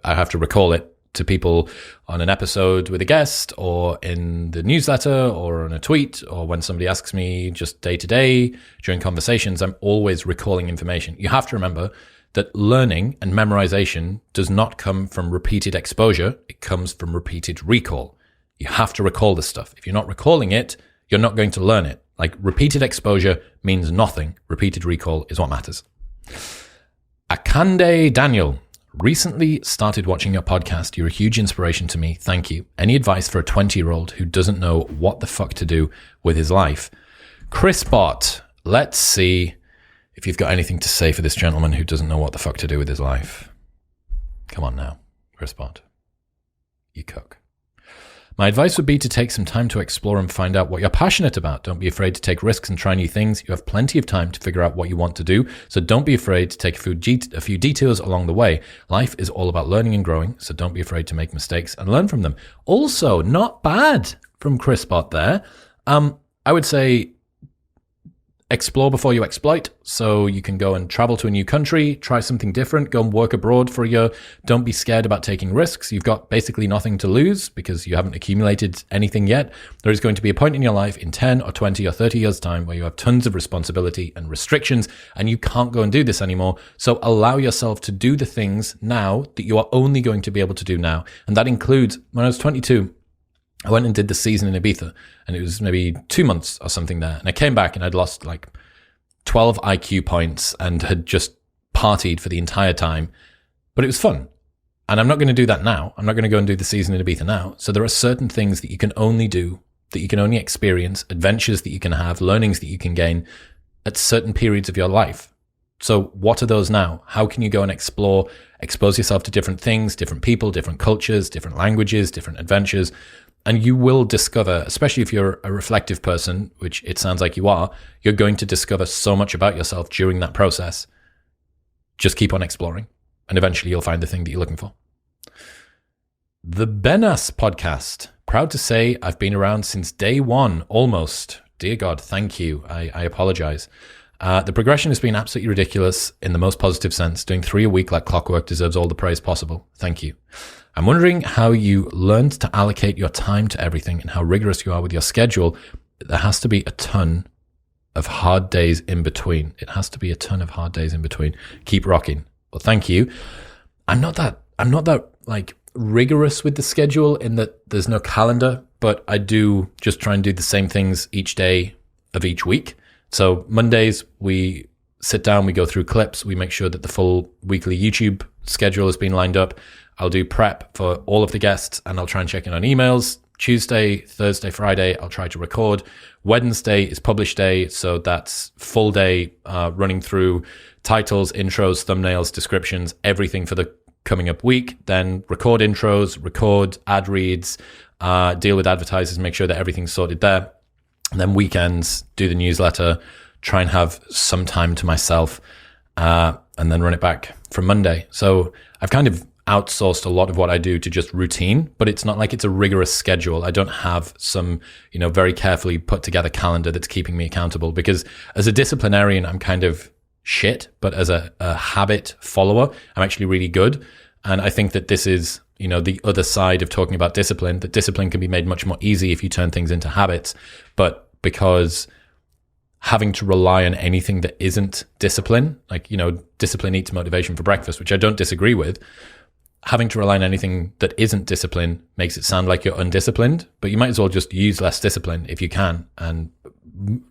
I have to recall it to people on an episode with a guest, or in the newsletter, or on a tweet, or when somebody asks me just day to day during conversations. I'm always recalling information. You have to remember that learning and memorization does not come from repeated exposure. It comes from repeated recall. You have to recall this stuff. If you're not recalling it, you're not going to learn it. Like, repeated exposure means nothing. Repeated recall is what matters. Akande Daniel, recently started watching your podcast. You're a huge inspiration to me. Thank you. Any advice for a 20-year-old who doesn't know what the fuck to do with his life? Chris Bott, let's see if you've got anything to say for this gentleman who doesn't know what the fuck to do with his life. Come on now, Chris Bott. You cook. My advice would be to take some time to explore and find out what you're passionate about. Don't be afraid to take risks and try new things. You have plenty of time to figure out what you want to do, so don't be afraid to take a few detours along the way. Life is all about learning and growing, so don't be afraid to make mistakes and learn from them. Also, not bad from Chris Bott there. I would say explore before you exploit. So you can go and travel to a new country, try something different, go and work abroad for a year. Don't be scared about taking risks. You've got basically nothing to lose because you haven't accumulated anything yet. There is going to be a point in your life in 10 or 20 or 30 years' time where you have tons of responsibility and restrictions and you can't go and do this anymore. So allow yourself to do the things now that you are only going to be able to do now. And that includes, when I was 22, I went and did the season in Ibiza, and it was maybe 2 months or something there. And I came back and I'd lost like 12 IQ points and had just partied for the entire time. But it was fun. And I'm not going to do that now. I'm not going to go and do the season in Ibiza now. So there are certain things that you can only do, that you can only experience, adventures that you can have, learnings that you can gain at certain periods of your life. So what are those now? How can you go and explore, expose yourself to different things, different people, different cultures, different languages, different adventures? And you will discover, especially if you're a reflective person, which it sounds like you are, you're going to discover so much about yourself during that process. Just keep on exploring, and eventually you'll find the thing that you're looking for. The Benas podcast. Proud to say I've been around since day one, almost. Dear God, thank you. I apologize. The progression has been absolutely ridiculous in the most positive sense. Doing 3 a week like clockwork deserves all the praise possible. Thank you. I'm wondering how you learned to allocate your time to everything and how rigorous you are with your schedule. There has to be a ton of hard days in between. It has to be a ton of hard days in between. Keep rocking. Well, thank you. I'm not that like rigorous with the schedule in that there's no calendar, but I do just try and do the same things each day of each week. So Mondays, we sit down, we go through clips, we make sure that the full weekly YouTube schedule has been lined up. I'll do prep for all of the guests and I'll try and check in on emails. Tuesday, Thursday, Friday, I'll try to record. Wednesday is publish day, so that's full day running through titles, intros, thumbnails, descriptions, everything for the coming up week. Then record intros, record ad reads, deal with advertisers, make sure that everything's sorted there. And then weekends, do the newsletter, try and have some time to myself, and then run it back from Monday. So I've kind of outsourced a lot of what I do to just routine, but it's not like it's a rigorous schedule. I don't have some, very carefully put together calendar that's keeping me accountable, because as a disciplinarian, I'm kind of shit, but as a habit follower, I'm actually really good. And I think that this is, the other side of talking about discipline, that discipline can be made much more easy if you turn things into habits. But because having to rely on anything that isn't discipline, like, discipline eats motivation for breakfast, which I don't disagree with, having to rely on anything that isn't discipline makes it sound like you're undisciplined, but you might as well just use less discipline if you can. And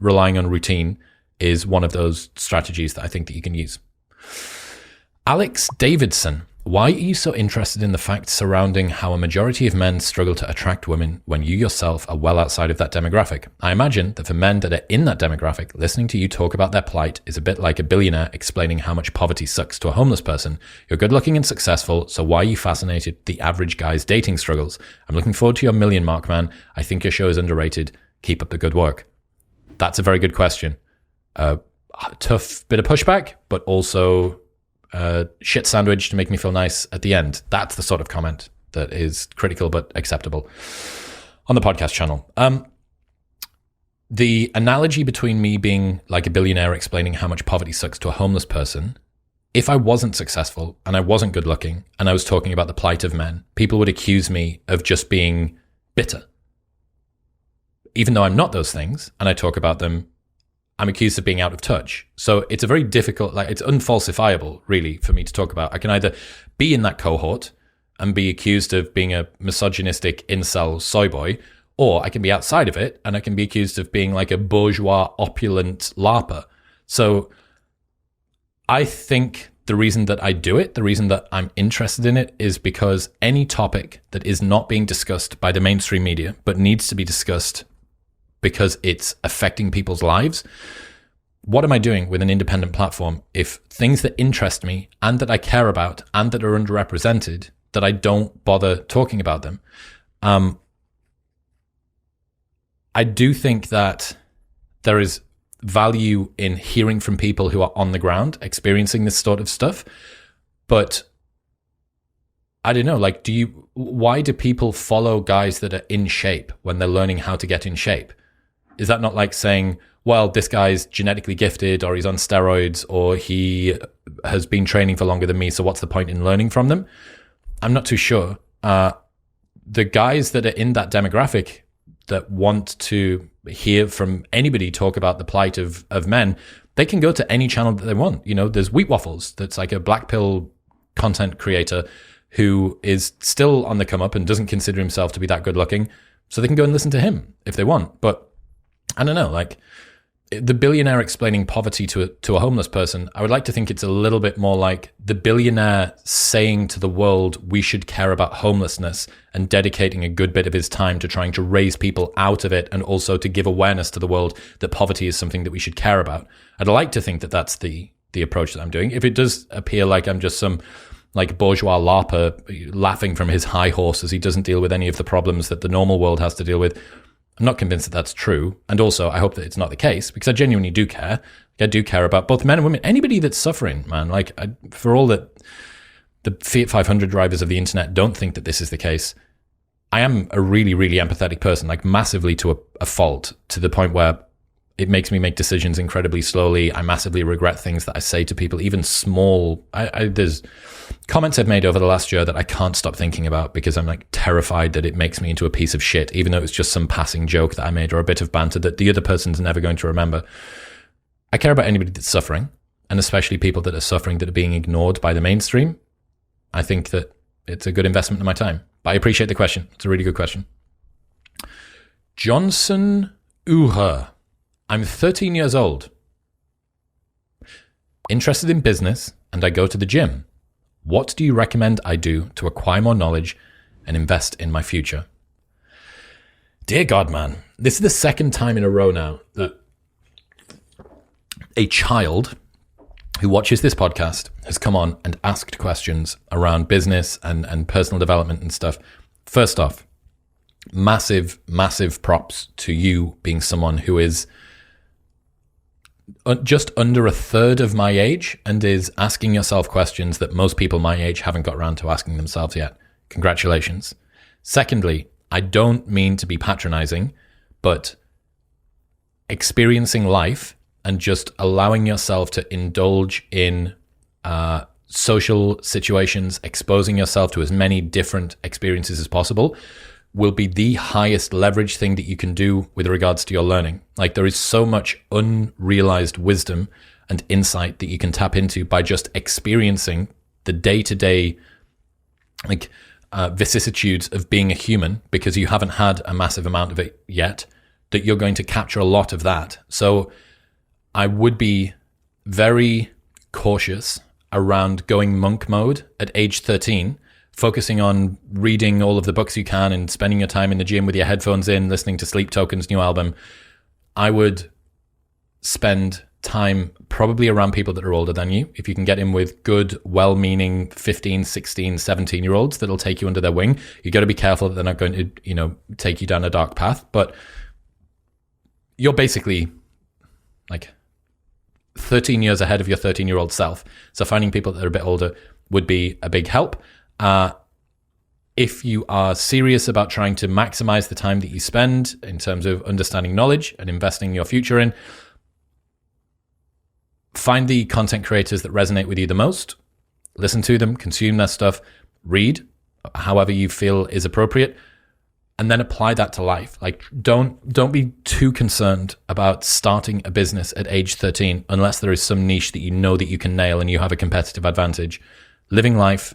relying on routine is one of those strategies that I think that you can use. Alex Davidson. Why are you so interested in the facts surrounding how a majority of men struggle to attract women when you yourself are well outside of that demographic? I imagine that for men that are in that demographic, listening to you talk about their plight is a bit like a billionaire explaining how much poverty sucks to a homeless person. You're good looking and successful, so why are you fascinated with the average guy's dating struggles? I'm looking forward to your million mark, man. I think your show is underrated. Keep up the good work. That's a very good question. Tough bit of pushback, but also shit sandwich to make me feel nice at the end. That's the sort of comment that is critical but acceptable on the podcast channel. The analogy between me being like a billionaire explaining how much poverty sucks to a homeless person, if I wasn't successful and I wasn't good looking and I was talking about the plight of men, people would accuse me of just being bitter. Even though I'm not those things and I talk about them, I'm accused of being out of touch. So it's a very difficult, it's unfalsifiable, really, for me to talk about. I can either be in that cohort and be accused of being a misogynistic incel soy boy, or I can be outside of it and I can be accused of being like a bourgeois, opulent LARPer. So I think the reason that I do it, the reason that I'm interested in it, is because any topic that is not being discussed by the mainstream media, but needs to be discussed because it's affecting people's lives. What am I doing with an independent platform if things that interest me and that I care about and that are underrepresented, that I don't bother talking about them? I do think that there is value in hearing from people who are on the ground experiencing this sort of stuff. But I don't know, like, why do people follow guys that are in shape when they're learning how to get in shape? Is that not like saying, well, this guy's genetically gifted, or he's on steroids, or he has been training for longer than me, so what's the point in learning from them? I'm not too sure. The guys that are in that demographic that want to hear from anybody talk about the plight of men, they can go to any channel that they want. You know, there's Wheat Waffles, that's like a black pill content creator who is still on the come up and doesn't consider himself to be that good looking, so they can go and listen to him if they want. But I don't know, like, the billionaire explaining poverty to a homeless person, I would like to think it's a little bit more like the billionaire saying to the world we should care about homelessness and dedicating a good bit of his time to trying to raise people out of it, and also to give awareness to the world that poverty is something that we should care about. I'd like to think that that's the approach that I'm doing. If it does appear like I'm just some like bourgeois LARPer laughing from his high horse as he doesn't deal with any of the problems that the normal world has to deal with, I'm not convinced that that's true. And also, I hope that it's not the case, because I genuinely do care. I do care about both men and women. Anybody that's suffering, man. Like, for all that the Fiat 500 drivers of the internet don't think that this is the case, I am a really, really empathetic person, like massively to a fault, to the point where it makes me make decisions incredibly slowly. I massively regret things that I say to people, even small. There's comments I've made over the last year that I can't stop thinking about, because I'm like terrified that it makes me into a piece of shit, even though it's just some passing joke that I made or a bit of banter that the other person's never going to remember. I care about anybody that's suffering, and especially people that are suffering that are being ignored by the mainstream. I think that it's a good investment of my time. But I appreciate the question. It's a really good question. Johnson Uher. I'm 13 years old, interested in business, and I go to the gym. What do you recommend I do to acquire more knowledge and invest in my future? Dear God, man, this is the second time in a row now that a child who watches this podcast has come on and asked questions around business and personal development and stuff. First off, massive, massive props to you being someone who is just under a third of my age and is asking yourself questions that most people my age haven't got around to asking themselves yet. Congratulations. Secondly, I don't mean to be patronizing, but experiencing life and just allowing yourself to indulge in social situations, exposing yourself to as many different experiences as possible, will be the highest leverage thing that you can do with regards to your learning. Like, there is so much unrealized wisdom and insight that you can tap into by just experiencing the day-to-day vicissitudes of being a human, because you haven't had a massive amount of it yet, that you're going to capture a lot of that. So I would be very cautious around going monk mode at age 13, focusing on reading all of the books you can and spending your time in the gym with your headphones in, listening to Sleep Token's new album. I would spend time probably around people that are older than you. If you can get in with good, well-meaning 15, 16, 17-year-olds that'll take you under their wing, you got to be careful that they're not going to, take you down a dark path. But you're basically like 13 years ahead of your 13-year-old self. So finding people that are a bit older would be a big help. If you are serious about trying to maximize the time that you spend in terms of understanding knowledge and investing your future in, find the content creators that resonate with you the most, listen to them, consume their stuff, read however you feel is appropriate, and then apply that to life. Like, don't be too concerned about starting a business at age 13 unless there is some niche that you know that you can nail and you have a competitive advantage. Living life,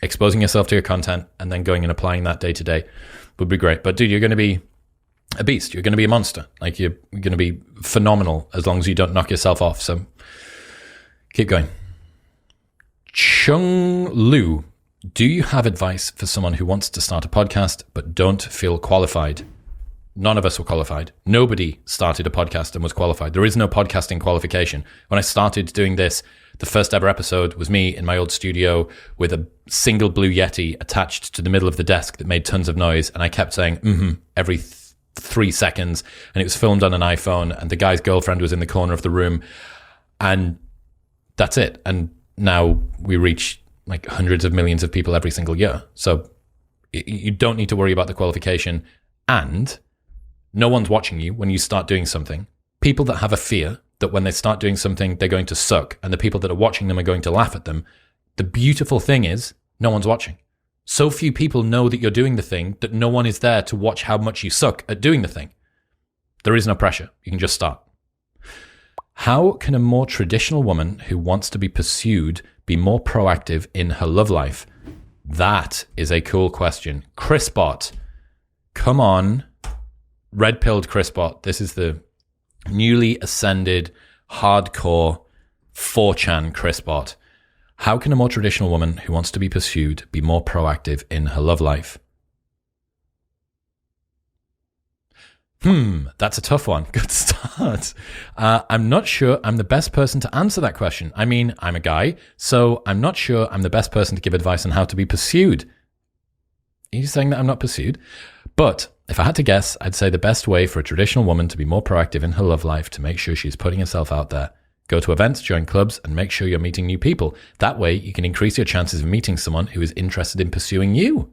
exposing yourself to your content, and then going and applying that day to day would be great. But dude, you're going to be a beast. You're going to be a monster. Like, you're going to be phenomenal as long as you don't knock yourself off. So keep going. Chung Lu, do you have advice for someone who wants to start a podcast but don't feel qualified? None of us were qualified. Nobody started a podcast and was qualified. There is no podcasting qualification. When I started doing this, the first ever episode was me in my old studio with a single Blue Yeti attached to the middle of the desk that made tons of noise. And I kept saying, every 3 seconds, and it was filmed on an iPhone, and the guy's girlfriend was in the corner of the room, and that's it. And now we reach like hundreds of millions of people every single year. So you don't need to worry about the qualification, and no one's watching you when you start doing something. People that have a fear that when they start doing something, they're going to suck, and the people that are watching them are going to laugh at them. The beautiful thing is no one's watching. So few people know that you're doing the thing that no one is there to watch how much you suck at doing the thing. There is no pressure. You can just start. How can a more traditional woman who wants to be pursued be more proactive in her love life? That is a cool question. Chrisbot, come on. Red-pilled Chrisbot. This is the newly ascended, hardcore 4chan Chrisbot. How can a more traditional woman who wants to be pursued be more proactive in her love life? That's a tough one. Good start. I'm not sure I'm the best person to answer that question. I mean, I'm a guy, so I'm not sure I'm the best person to give advice on how to be pursued. Are you saying that I'm not pursued? But if I had to guess, I'd say the best way for a traditional woman to be more proactive in her love life, to make sure she's putting herself out there, go to events, join clubs, and make sure you're meeting new people. That way, you can increase your chances of meeting someone who is interested in pursuing you.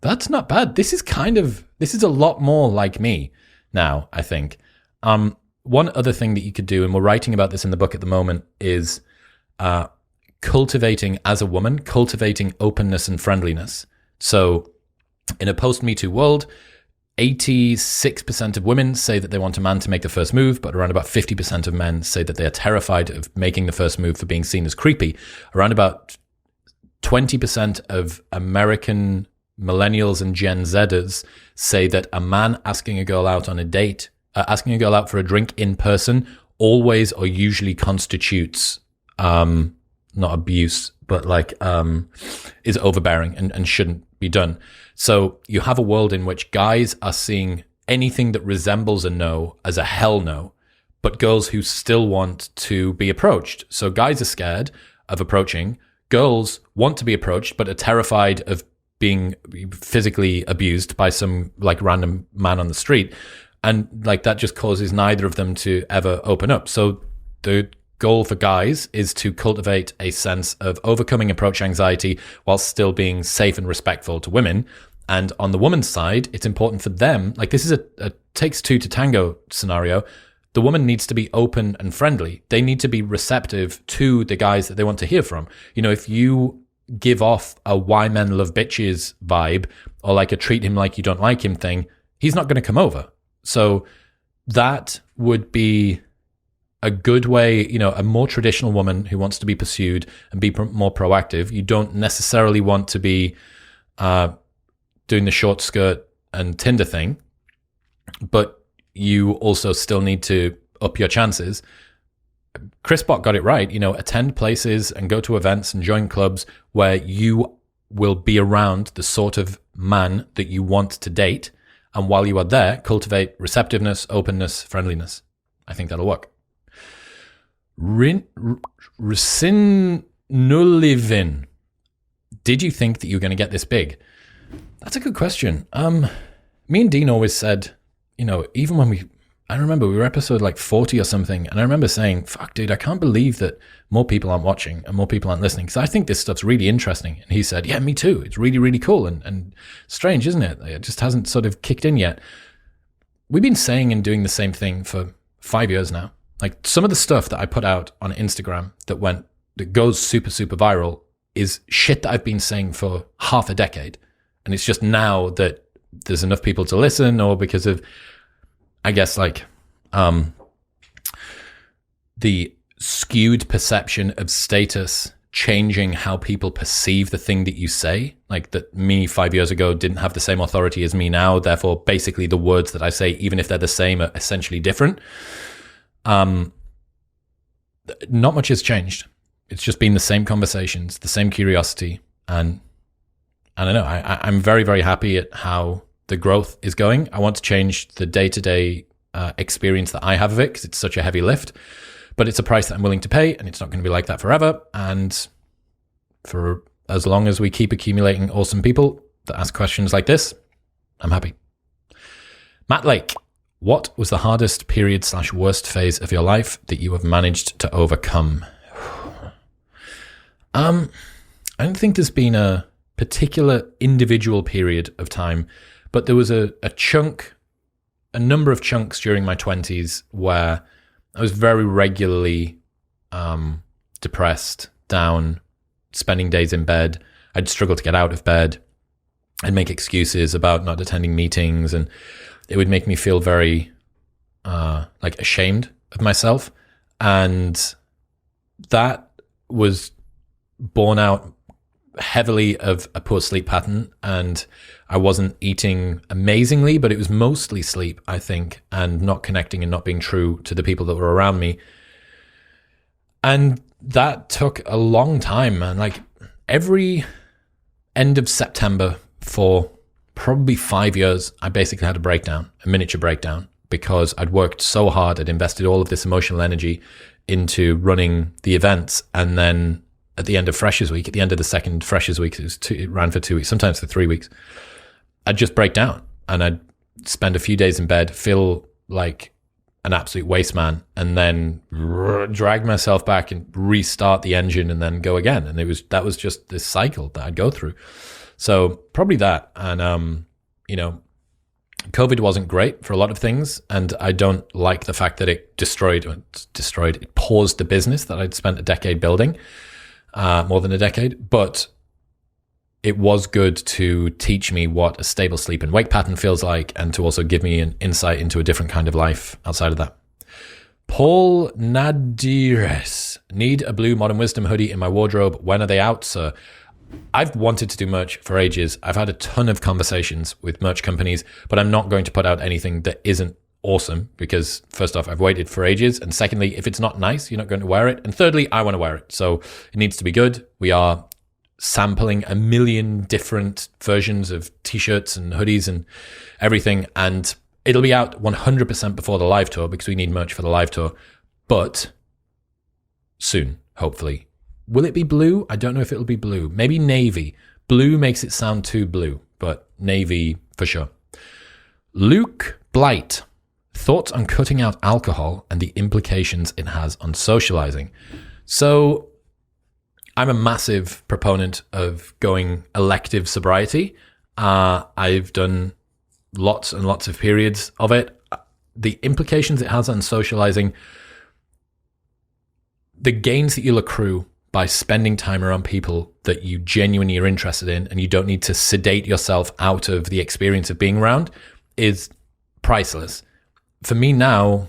That's not bad. This is a lot more like me now, I think. One other thing that you could do, and we're writing about this in the book at the moment, is cultivating, as a woman, cultivating openness and friendliness. So in a post-Me Too world, 86% of women say that they want a man to make the first move, but around about 50% of men say that they are terrified of making the first move for being seen as creepy. Around about 20% of American millennials and Gen Zers say that a man asking a girl out on a date, asking a girl out for a drink in person, always or usually constitutes, not abuse, but is overbearing and shouldn't be done. So you have a world in which guys are seeing anything that resembles a no as a hell no, but girls who still want to be approached. So guys are scared of approaching. Girls want to be approached, but are terrified of being physically abused by some random man on the street. And that just causes neither of them to ever open up. So the goal for guys is to cultivate a sense of overcoming approach anxiety while still being safe and respectful to women. And on the woman's side, it's important for them, this is a takes two to tango scenario. The woman needs to be open and friendly. They need to be receptive to the guys that they want to hear from. If you give off a why men love bitches vibe, or a treat him like you don't like him thing, he's not going to come over. So that would be a good way, a more traditional woman who wants to be pursued and be more proactive. You don't necessarily want to be doing the short skirt and Tinder thing, but you also still need to up your chances. Chris Bott got it right. Attend places and go to events and join clubs where you will be around the sort of man that you want to date. And while you are there, cultivate receptiveness, openness, friendliness. I think that'll work. Rasinulivin, did you think that you were going to get this big? That's a good question. Me and Dean always said, even when I remember we were episode 40 or something, and I remember saying, fuck, dude, I can't believe that more people aren't watching and more people aren't listening, because I think this stuff's really interesting. And he said, yeah, me too. It's really, really cool and strange, isn't it? It just hasn't sort of kicked in yet. We've been saying and doing the same thing for 5 years now. Some of the stuff that I put out on Instagram that goes super, super viral is shit that I've been saying for half a decade. And it's just now that there's enough people to listen, or because of, I guess, the skewed perception of status changing how people perceive the thing that you say. That me 5 years ago didn't have the same authority as me now. Therefore, basically the words that I say, even if they're the same, are essentially different. Not much has changed. It's just been the same conversations, the same curiosity. And I don't know, I'm very, very happy at how the growth is going. I want to change the day-to-day experience that I have of it, because it's such a heavy lift, but it's a price that I'm willing to pay, and it's not going to be like that forever. And for as long as we keep accumulating awesome people that ask questions like this, I'm happy. Matt Lake, what was the hardest period / worst phase of your life that you have managed to overcome? I don't think there's been a particular individual period of time, but there was a number of chunks during my 20s where I was very regularly depressed, down, spending days in bed. I'd struggle to get out of bed. I'd make excuses about not attending meetings, and it would make me feel very ashamed of myself. And that was borne out heavily of a poor sleep pattern, and I wasn't eating amazingly, but it was mostly sleep, I think, and not connecting and not being true to the people that were around me. And that took a long time, man. Like every end of September for probably 5 years, I basically had a miniature breakdown, because I'd worked so hard. I'd invested all of this emotional energy into running the events. And then at the end of Freshers Week, at the end of the second Freshers Week, it ran for 2 weeks, sometimes for 3 weeks, I'd just break down and I'd spend a few days in bed, feel like an absolute waste man, and then drag myself back and restart the engine and then go again. And that was just this cycle that I'd go through. So probably that. And, COVID wasn't great for a lot of things. And I don't like the fact that it it paused the business that I'd spent a decade building, more than a decade. But it was good to teach me what a stable sleep and wake pattern feels like, and to also give me an insight into a different kind of life outside of that. Paul Nadires, need a blue Modern Wisdom hoodie in my wardrobe. When are they out, sir? I've wanted to do merch for ages. I've had a ton of conversations with merch companies, but I'm not going to put out anything that isn't awesome, because first off, I've waited for ages. And secondly, if it's not nice, you're not going to wear it. And thirdly, I want to wear it. So it needs to be good. We are sampling a million different versions of t-shirts and hoodies and everything. And it'll be out 100% before the live tour, because we need merch for the live tour, but soon, hopefully. Will it be blue? I don't know if it'll be blue. Maybe navy. Blue makes it sound too blue, but navy for sure. Luke Blight. Thoughts on cutting out alcohol and the implications it has on socializing. So I'm a massive proponent of going elective sobriety. I've done lots and lots of periods of it. The implications it has on socializing, the gains that you'll accrue by spending time around people that you genuinely are interested in, and you don't need to sedate yourself out of the experience of being around, is priceless. For me now,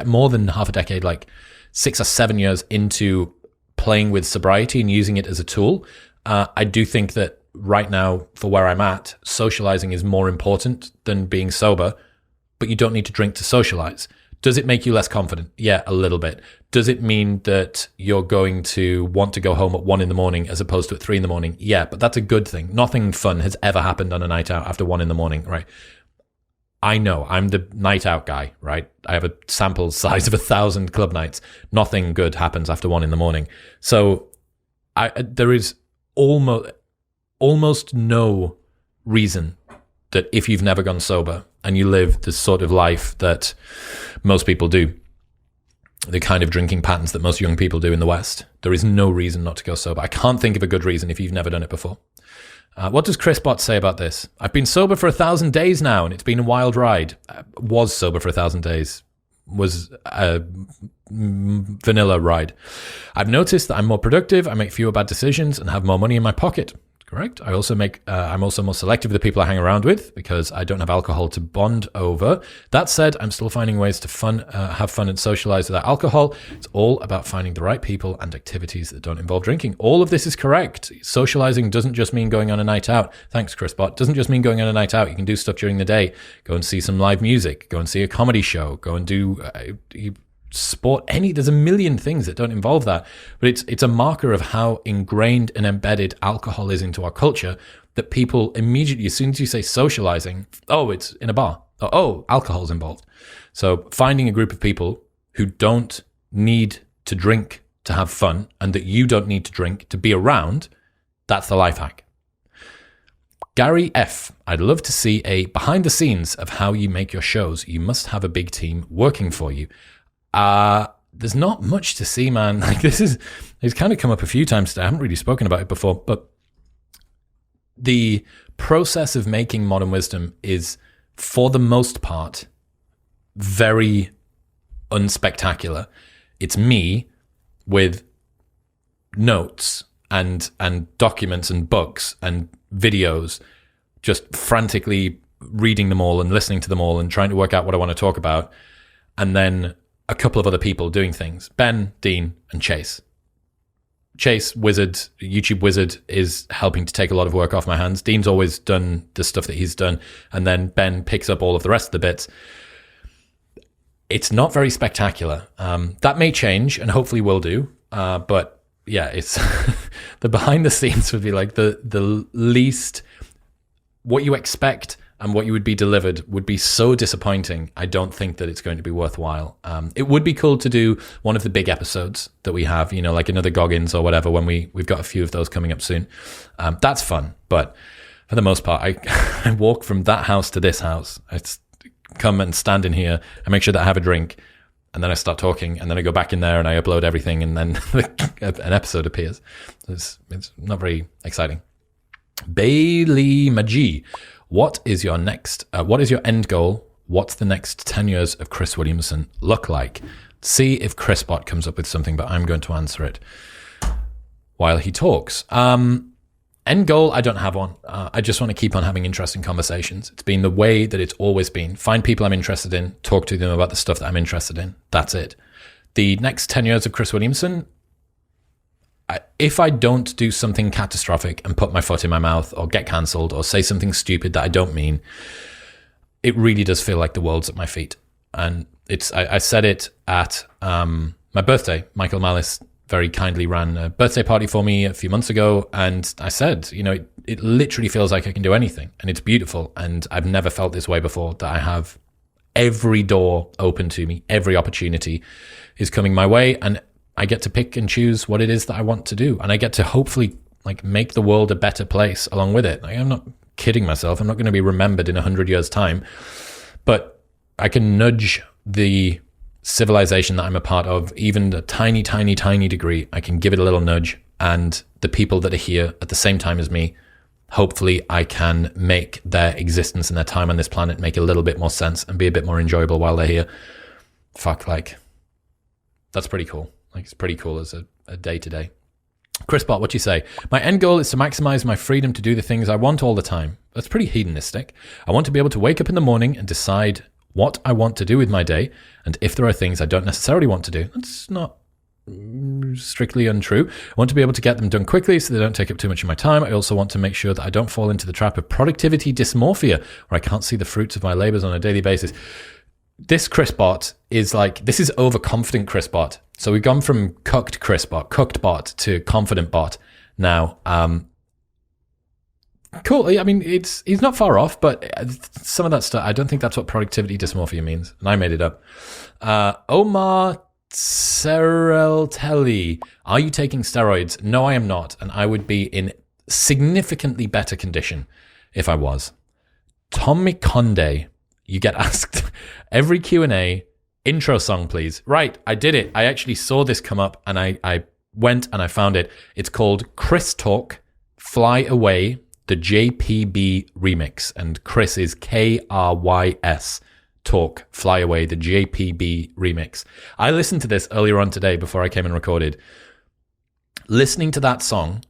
more than half a decade, like 6 or 7 years into playing with sobriety and using it as a tool, I do think that right now, for where I'm at, socializing is more important than being sober, but you don't need to drink to socialize. Does it make you less confident? Yeah, a little bit. Does it mean that you're going to want to go home at 1 a.m. as opposed to at 3 a.m? Yeah, but that's a good thing. Nothing fun has ever happened on a night out after 1 a.m, right? I know, I'm the night out guy, right? I have a sample size of 1,000 club nights. Nothing good happens after 1 a.m. So there is almost no reason that if you've never gone sober and you live the sort of life that most people do, the kind of drinking patterns that most young people do in the West, there is no reason not to go sober. I can't think of a good reason if you've never done it before. What does Chris Bott say about this? I've been sober for 1,000 days now, and it's been a wild ride. Was sober for 1,000 days. Was a vanilla ride. I've noticed that I'm more productive, I make fewer bad decisions, and have more money in my pocket. Correct. I'm also more selective with the people I hang around with, because I don't have alcohol to bond over. That said, I'm still finding ways to have fun and socialize without alcohol. It's all about finding the right people and activities that don't involve drinking. All of this is correct. Socializing doesn't just mean going on a night out. Thanks, Chris Bott. Doesn't just mean going on a night out. You can do stuff during the day. Go and see some live music. Go and see a comedy show. Go and do sport. There's a million things that don't involve that, but it's a marker of how ingrained and embedded alcohol is into our culture, that people immediately, as soon as you say socializing, oh, it's in a bar, oh, alcohol's involved. So finding a group of people who don't need to drink to have fun, and that you don't need to drink to be around, that's the life hack. Gary F. I'd love to see a behind the scenes of how you make your shows. You must have a big team working for you. There's not much to see, man. Like it's kind of come up a few times today. I haven't really spoken about it before, but the process of making Modern Wisdom is, for the most part, very unspectacular. It's me with notes and documents and books and videos, just frantically reading them all and listening to them all and trying to work out what I want to talk about. And then a couple of other people doing things. Ben, Dean, and Chase. Chase, Wizard, YouTube Wizard, is helping to take a lot of work off my hands. Dean's always done the stuff that he's done. And then Ben picks up all of the rest of the bits. It's not very spectacular. That may change and hopefully will do. But yeah, it's the behind the scenes would be like the least, what you expect and what you would be delivered would be so disappointing. I don't think that it's going to be worthwhile. It would be cool to do one of the big episodes that we have, like another Goggins or whatever, when we've got a few of those coming up soon. That's fun. But for the most part, I walk from that house to this house. I come and stand in here and make sure that I have a drink. And then I start talking, and then I go back in there and I upload everything, and then an episode appears. It's not very exciting. Bailey Maji, what is your end goal? What's the next 10 years of Chris Williamson look like? See if ChrisBot comes up with something, but I'm going to answer it while he talks. End goal, I don't have one. I just want to keep on having interesting conversations. It's been the way that it's always been. Find people I'm interested in, talk to them about the stuff that I'm interested in. That's it. The next 10 years of Chris Williamson, if I don't do something catastrophic and put my foot in my mouth or get cancelled or say something stupid that I don't mean, it really does feel like the world's at my feet. And I said it at my birthday. Michael Malice very kindly ran a birthday party for me a few months ago. And I said, it literally feels like I can do anything. And it's beautiful. And I've never felt this way before, that I have every door open to me. Every opportunity is coming my way. And I get to pick and choose what it is that I want to do. And I get to hopefully make the world a better place along with it. I'm not kidding myself. I'm not going to be remembered in 100 years' time. But I can nudge the civilization that I'm a part of, even a tiny, tiny, tiny degree. I can give it a little nudge, and the people that are here at the same time as me, hopefully I can make their existence and their time on this planet make a little bit more sense and be a bit more enjoyable while they're here. That's pretty cool. It's pretty cool as a day-to-day. ChrisBot, what do you say? My end goal is to maximize my freedom to do the things I want all the time. That's pretty hedonistic. I want to be able to wake up in the morning and decide what I want to do with my day, and if there are things I don't necessarily want to do. That's not strictly untrue. I want to be able to get them done quickly so they don't take up too much of my time. I also want to make sure that I don't fall into the trap of productivity dysmorphia, where I can't see the fruits of my labors on a daily basis. This ChrisBot is this is overconfident ChrisBot. So we've gone from cooked bot to confident bot now. Cool. I mean, he's not far off, but some of that stuff, I don't think that's what productivity dysmorphia means. And I made it up. Omar Sereltelli, are you taking steroids? No, I am not. And I would be in significantly better condition if I was. Tommy Conde, you get asked every Q&A, intro song, please. Right, I did it. I actually saw this come up, and I went and I found it. It's called Chris Talk, Fly Away, the JPB remix. And Chris is Krys. Talk, Fly Away, the JPB remix. I listened to this earlier on today before I came and recorded. Listening to that song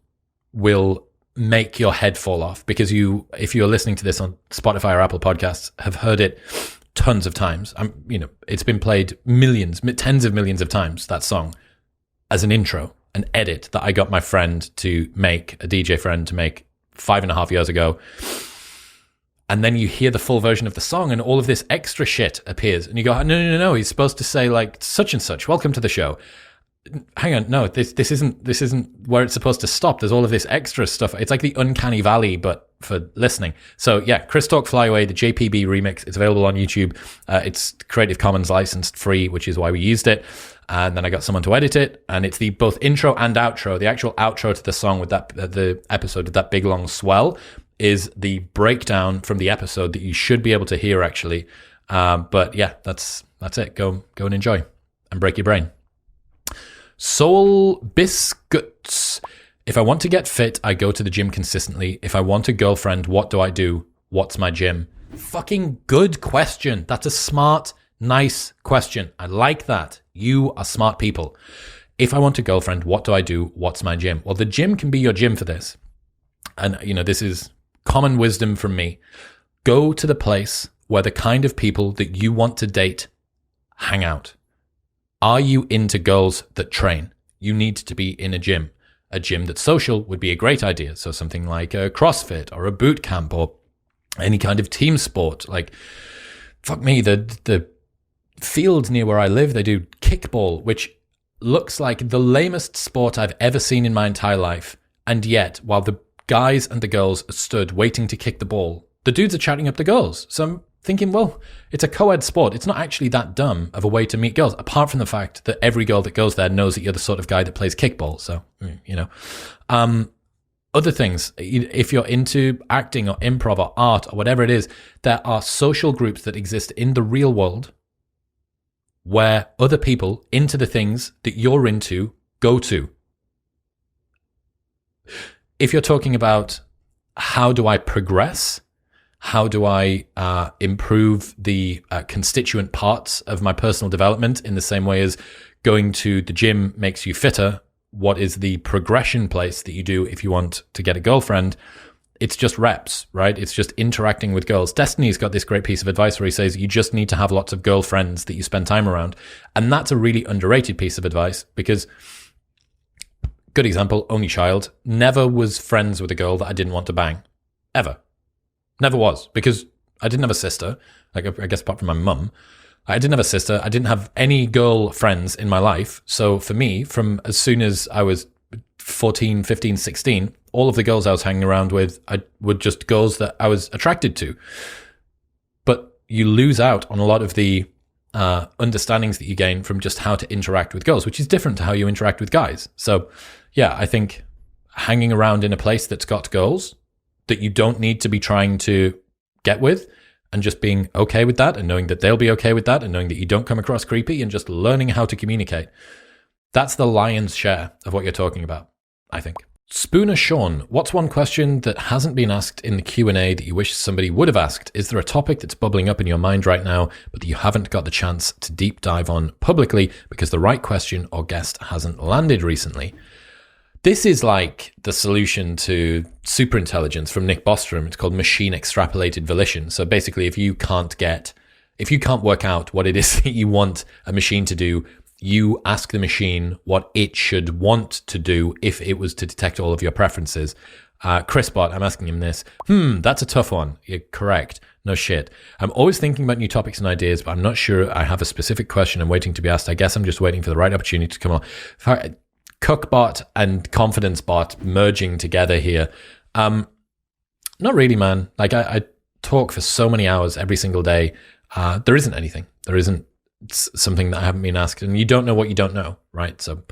will make your head fall off, because if you're listening to this on Spotify or Apple Podcasts, have heard it tons of times. It's been played millions, tens of millions of times, that song, as an intro, an edit that I got my friend to make, a DJ friend to make 5.5 years ago. And then you hear the full version of the song, and all of this extra shit appears, and you go, no, he's supposed to say such and such, welcome to the show. Hang on, no, this isn't where it's supposed to stop. There's all of this extra stuff. It's like the uncanny valley, but for listening. So yeah, Chris Talk, Fly Away, the JPB remix. It's available on YouTube. It's Creative Commons licensed, free, which is why we used it. And then I got someone to edit it, and it's the both intro and outro. The actual outro to the song with the episode with that big long swell is the breakdown from the episode that you should be able to hear, actually. But yeah, that's it. Go and enjoy and break your brain. Soul Biscuits. If I want to get fit, I go to the gym consistently. If I want a girlfriend, what do I do? What's my gym? Fucking good question. That's a smart, nice question. I like that. You are smart people. If I want a girlfriend, what do I do? What's my gym? Well, the gym can be your gym for this. And, this is common wisdom from me. Go to the place where the kind of people that you want to date hang out. Are you into girls that train? You need to be in a gym. A gym that's social would be a great idea. So something like a CrossFit or a boot camp or any kind of team sport. Like, fuck me, the field near where I live, they do kickball, which looks like the lamest sport I've ever seen in my entire life. And yet, while the guys and the girls stood waiting to kick the ball, the dudes are chatting up the girls. So I'm thinking, well, it's a co-ed sport. It's not actually that dumb of a way to meet girls, apart from the fact that every girl that goes there knows that you're the sort of guy that plays kickball. So, other things, if you're into acting or improv or art or whatever it is, there are social groups that exist in the real world where other people into the things that you're into go to. If you're talking about how do I progress, how do I improve the constituent parts of my personal development in the same way as going to the gym makes you fitter, what is the progression place that you do if you want to get a girlfriend? It's just reps, right? It's just interacting with girls. Destiny's got this great piece of advice where he says you just need to have lots of girlfriends that you spend time around. And that's a really underrated piece of advice because, good example, only child, never was friends with a girl that I didn't want to bang. Ever. Never was, because I didn't have a sister, like I guess apart from my mum. I didn't have a sister. I didn't have any girl friends in my life. So for me, from as soon as I was 14, 15, 16, all of the girls I was hanging around with were just girls that I was attracted to. But you lose out on a lot of the understandings that you gain from just how to interact with girls, which is different to how you interact with guys. So yeah, I think hanging around in a place that's got girls that you don't need to be trying to get with, and just being okay with that and knowing that they'll be okay with that and knowing that you don't come across creepy and just learning how to communicate. That's the lion's share of what you're talking about, I think. Spooner Sean, what's one question that hasn't been asked in the Q&A that you wish somebody would have asked? Is there a topic that's bubbling up in your mind right now, but that you haven't got the chance to deep dive on publicly because the right question or guest hasn't landed recently? This is like the solution to superintelligence from Nick Bostrom. It's called machine extrapolated volition. So basically, if you can't work out what it is that you want a machine to do, you ask the machine what it should want to do if it was to detect all of your preferences. Chrisbot, I'm asking him this. That's a tough one. You're correct. No shit. I'm always thinking about new topics and ideas, but I'm not sure I have a specific question I'm waiting to be asked. I guess I'm just waiting for the right opportunity to come along. Cookbot and confidence bot merging together here. Not really, man. Like I talk for so many hours every single day. There isn't anything. There isn't something that I haven't been asked, and you don't know what you don't know, right? So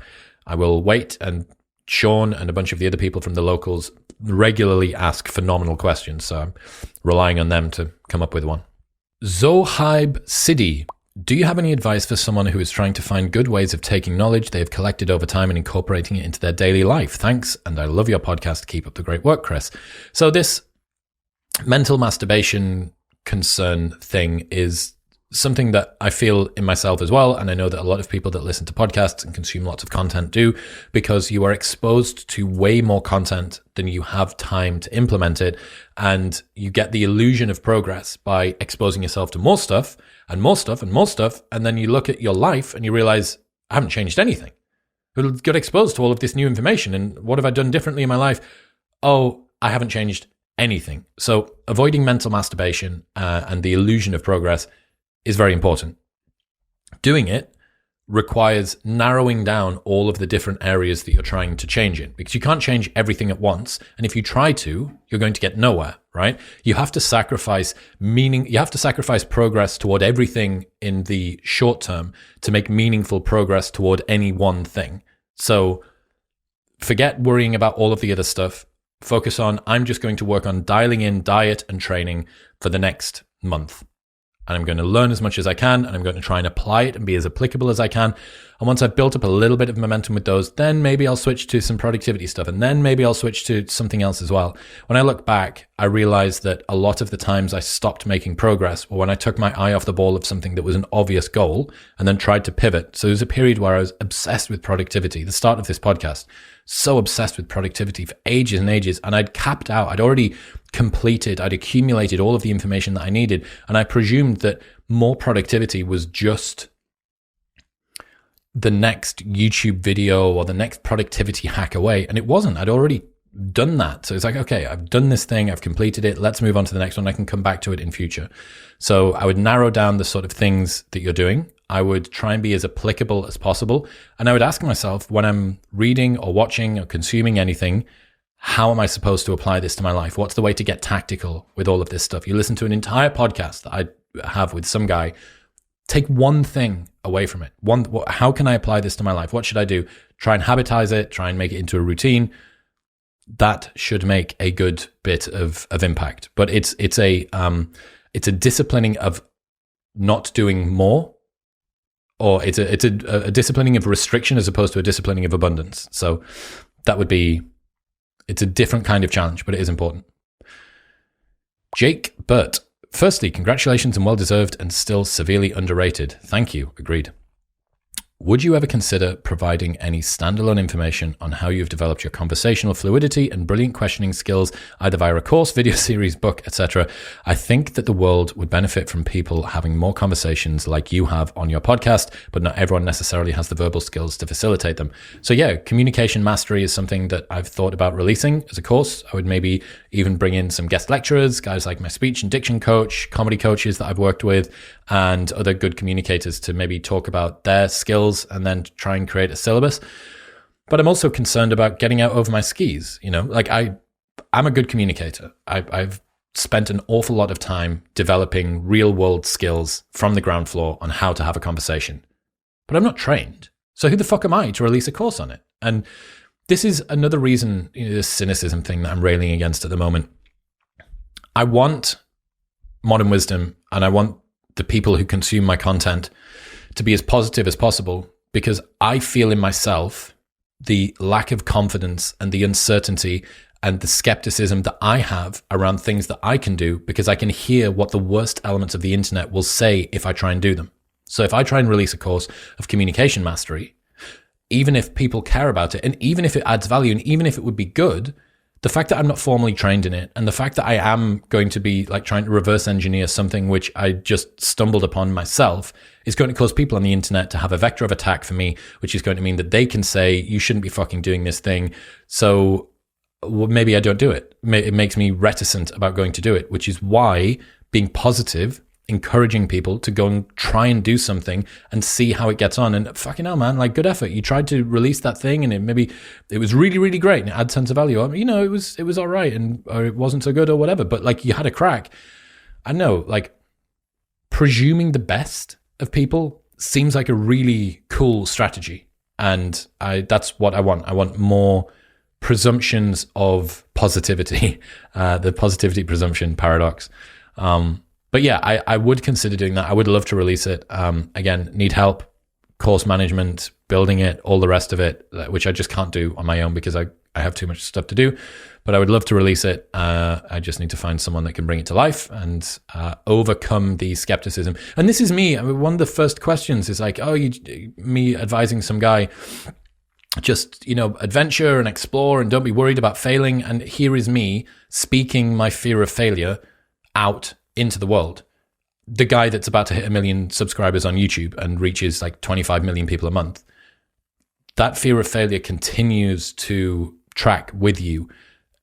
I will wait, and Sean and a bunch of the other people from the locals regularly ask phenomenal questions. So I'm relying on them to come up with one. Zohaib Sidi. Do you have any advice for someone who is trying to find good ways of taking knowledge they have collected over time and incorporating it into their daily life? Thanks, and I love your podcast. Keep up the great work, Chris. So this mental masturbation concern thing is something that I feel in myself as well, and I know that a lot of people that listen to podcasts and consume lots of content do, because you are exposed to way more content than you have time to implement it, and you get the illusion of progress by exposing yourself to more stuff and more stuff and more stuff, and then you look at your life and you realize, I haven't changed anything. I got exposed to all of this new information, and what have I done differently in my life? Oh, I haven't changed anything. So avoiding mental masturbation and the illusion of progress is very important. Doing it requires narrowing down all of the different areas that you're trying to change in, because you can't change everything at once. And if you try to, you're going to get nowhere, right? You have to sacrifice meaning. You have to sacrifice progress toward everything in the short term to make meaningful progress toward any one thing. So forget worrying about all of the other stuff. focus on, I'm just going to work on dialing in diet and training for the next month. And I'm going to learn as much as I can, and I'm going to try and apply it and be as applicable as I can. And once I've built up a little bit of momentum with those, then maybe I'll switch to some productivity stuff, and then maybe I'll switch to something else as well. When I look back, I realized that a lot of the times I stopped making progress were when I took my eye off the ball of something that was an obvious goal and then tried to pivot. So there was a period where I was obsessed with productivity, the start of this podcast, so obsessed with productivity for ages and ages, and I'd capped out. I'd already completed, I'd accumulated all of the information that I needed, and I presumed that more productivity was just the next YouTube video or the next productivity hack away, and it wasn't. I'd already done that. So it's like, okay, I've done this thing, I've completed it, let's move on to the next one. I can come back to it in future. So I would narrow down the sort of things that you're doing. I would try and be as applicable as possible. And I would ask myself, when I'm reading or watching or consuming anything, how am I supposed to apply this to my life? What's the way to get tactical with all of this stuff? You listen to an entire podcast that I have with some guy. Take one thing away from it. How can I apply this to my life? What should I do? Try and habitize it, try and make it into a routine. That should make a good bit of impact. But it's a disciplining of not doing more, or it's a disciplining of restriction as opposed to a disciplining of abundance. So that would be, it's a different kind of challenge, but it is important. Jake Burt. Firstly, congratulations and well-deserved and still severely underrated. Thank you. Agreed. Would you ever consider providing any standalone information on how you've developed your conversational fluidity and brilliant questioning skills, either via a course, video series, book, etc.? I think that the world would benefit from people having more conversations like you have on your podcast, but not everyone necessarily has the verbal skills to facilitate them. So yeah, communication mastery is something that I've thought about releasing as a course. I would maybe even bring in some guest lecturers, guys like my speech and diction coach, comedy coaches that I've worked with, and other good communicators to maybe talk about their skills and then try and create a syllabus. But I'm also concerned about getting out over my skis. You know, like I'm a good communicator. I've spent an awful lot of time developing real world skills from the ground floor on how to have a conversation, but I'm not trained. So who the fuck am I to release a course on it? And this is another reason, this cynicism thing that I'm railing against at the moment. I want modern wisdom, and I want the people who consume my content to be as positive as possible, because I feel in myself the lack of confidence and the uncertainty and the skepticism that I have around things that I can do, because I can hear what the worst elements of the internet will say if I try and do them. So if I try and release a course of communication mastery, even if people care about it, and even if it adds value, and even if it would be good, the fact that I'm not formally trained in it, and the fact that I am going to be like trying to reverse engineer something which I just stumbled upon myself, is going to cause people on the internet to have a vector of attack for me, which is going to mean that they can say, you shouldn't be fucking doing this thing. So maybe I don't do it. It makes me reticent about going to do it, which is why being positive, encouraging people to go and try and do something and see how it gets on. And fucking hell, man, like, good effort. You tried to release that thing, and it was really, really great, and it had tons of value. I mean, you know, it was all right, or it wasn't so good or whatever, but like, you had a crack. I know, like, presuming the best of people seems like a really cool strategy. And that's what I want. I want more presumptions of positivity, the positivity presumption paradox. But yeah, I would consider doing that. I would love to release it. Again, need help, course management, building it, all the rest of it, which I just can't do on my own because I have too much stuff to do. But I would love to release it. I just need to find someone that can bring it to life and overcome the skepticism. And this is me. I mean, one of the first questions is like, me advising some guy, just, adventure and explore and don't be worried about failing. And here is me speaking my fear of failure out into the world. The guy that's about to hit 1 million subscribers on YouTube and reaches like 25 million people a month. That fear of failure continues to track with you.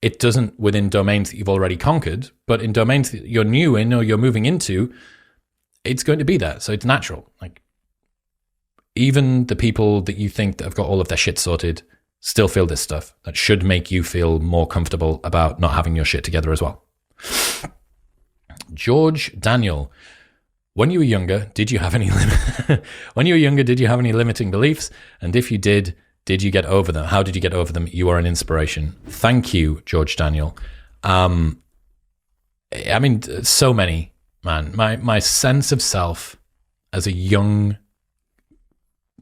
It doesn't within domains that you've already conquered, but in domains that you're new in or you're moving into, it's going to be there. So it's natural. Like, even the people that you think that have got all of their shit sorted still feel this stuff. That should make you feel more comfortable about not having your shit together as well. George Daniel, when you were younger, did you have any limiting beliefs? And if you did did you get over them? How did you get over them? You are an inspiration. Thank you, George Daniel. I mean, so many, man. My sense of self as a young,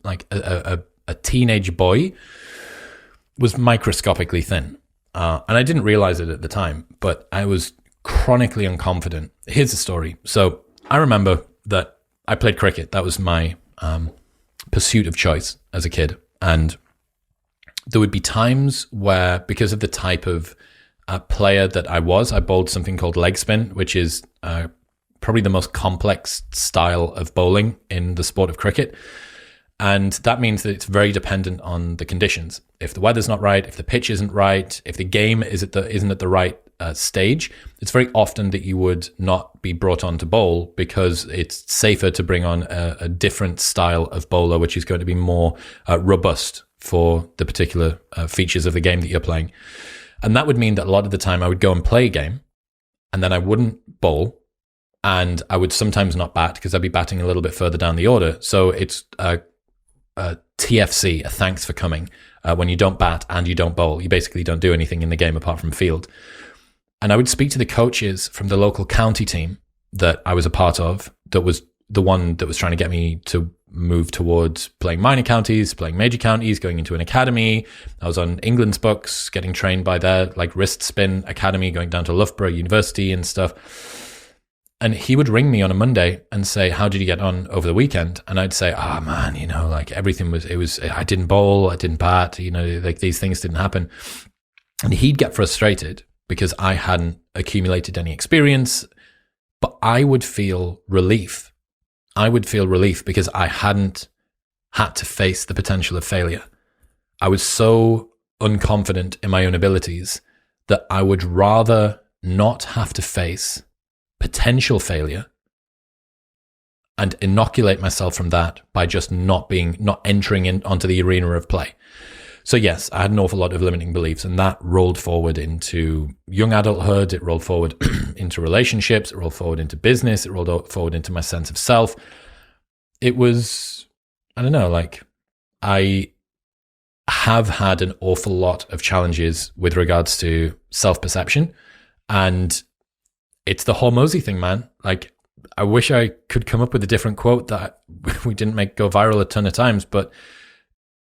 like a teenage boy, was microscopically thin. And I didn't realize it at the time, but I was chronically unconfident. Here's the story. So I remember that I played cricket. That was my pursuit of choice as a kid. And there would be times where, because of the type of player that I bowled something called leg spin, which is probably the most complex style of bowling in the sport of cricket. And that means that it's very dependent on the conditions. If the weather's not right, if the pitch isn't right, if the game isn't at the right stage, it's very often that you would not be brought on to bowl, because it's safer to bring on a different style of bowler, which is going to be more robust for the particular features of the game that you're playing. And that would mean that a lot of the time I would go and play a game, and then I wouldn't bowl, and I would sometimes not bat because I'd be batting a little bit further down the order. So it's TFC, a thanks for coming. When you don't bat and you don't bowl, you basically don't do anything in the game apart from field. And I would speak to the coaches from the local county team that I was a part of, that was the one that was trying to get me to move towards playing minor counties, playing major counties, going into an academy. I was on England's books, getting trained by their like wrist spin academy, going down to Loughborough University and stuff. And he would ring me on a Monday and say, how did you get on over the weekend? And I'd say, man, like everything I didn't bowl, I didn't bat, like these things didn't happen. And he'd get frustrated because I hadn't accumulated any experience, but I would feel relief. I would feel relief because I hadn't had to face the potential of failure. I was so unconfident in my own abilities that I would rather not have to face potential failure and inoculate myself from that by just not entering onto the arena of play. So yes, I had an awful lot of limiting beliefs, and that rolled forward into young adulthood. It rolled forward into relationships. It rolled forward into business. It rolled forward into my sense of self. It was, I don't know, like I have had an awful lot of challenges with regards to self-perception, and it's the Hormozy thing, man. Like, I wish I could come up with a different quote that we didn't go viral a ton of times, but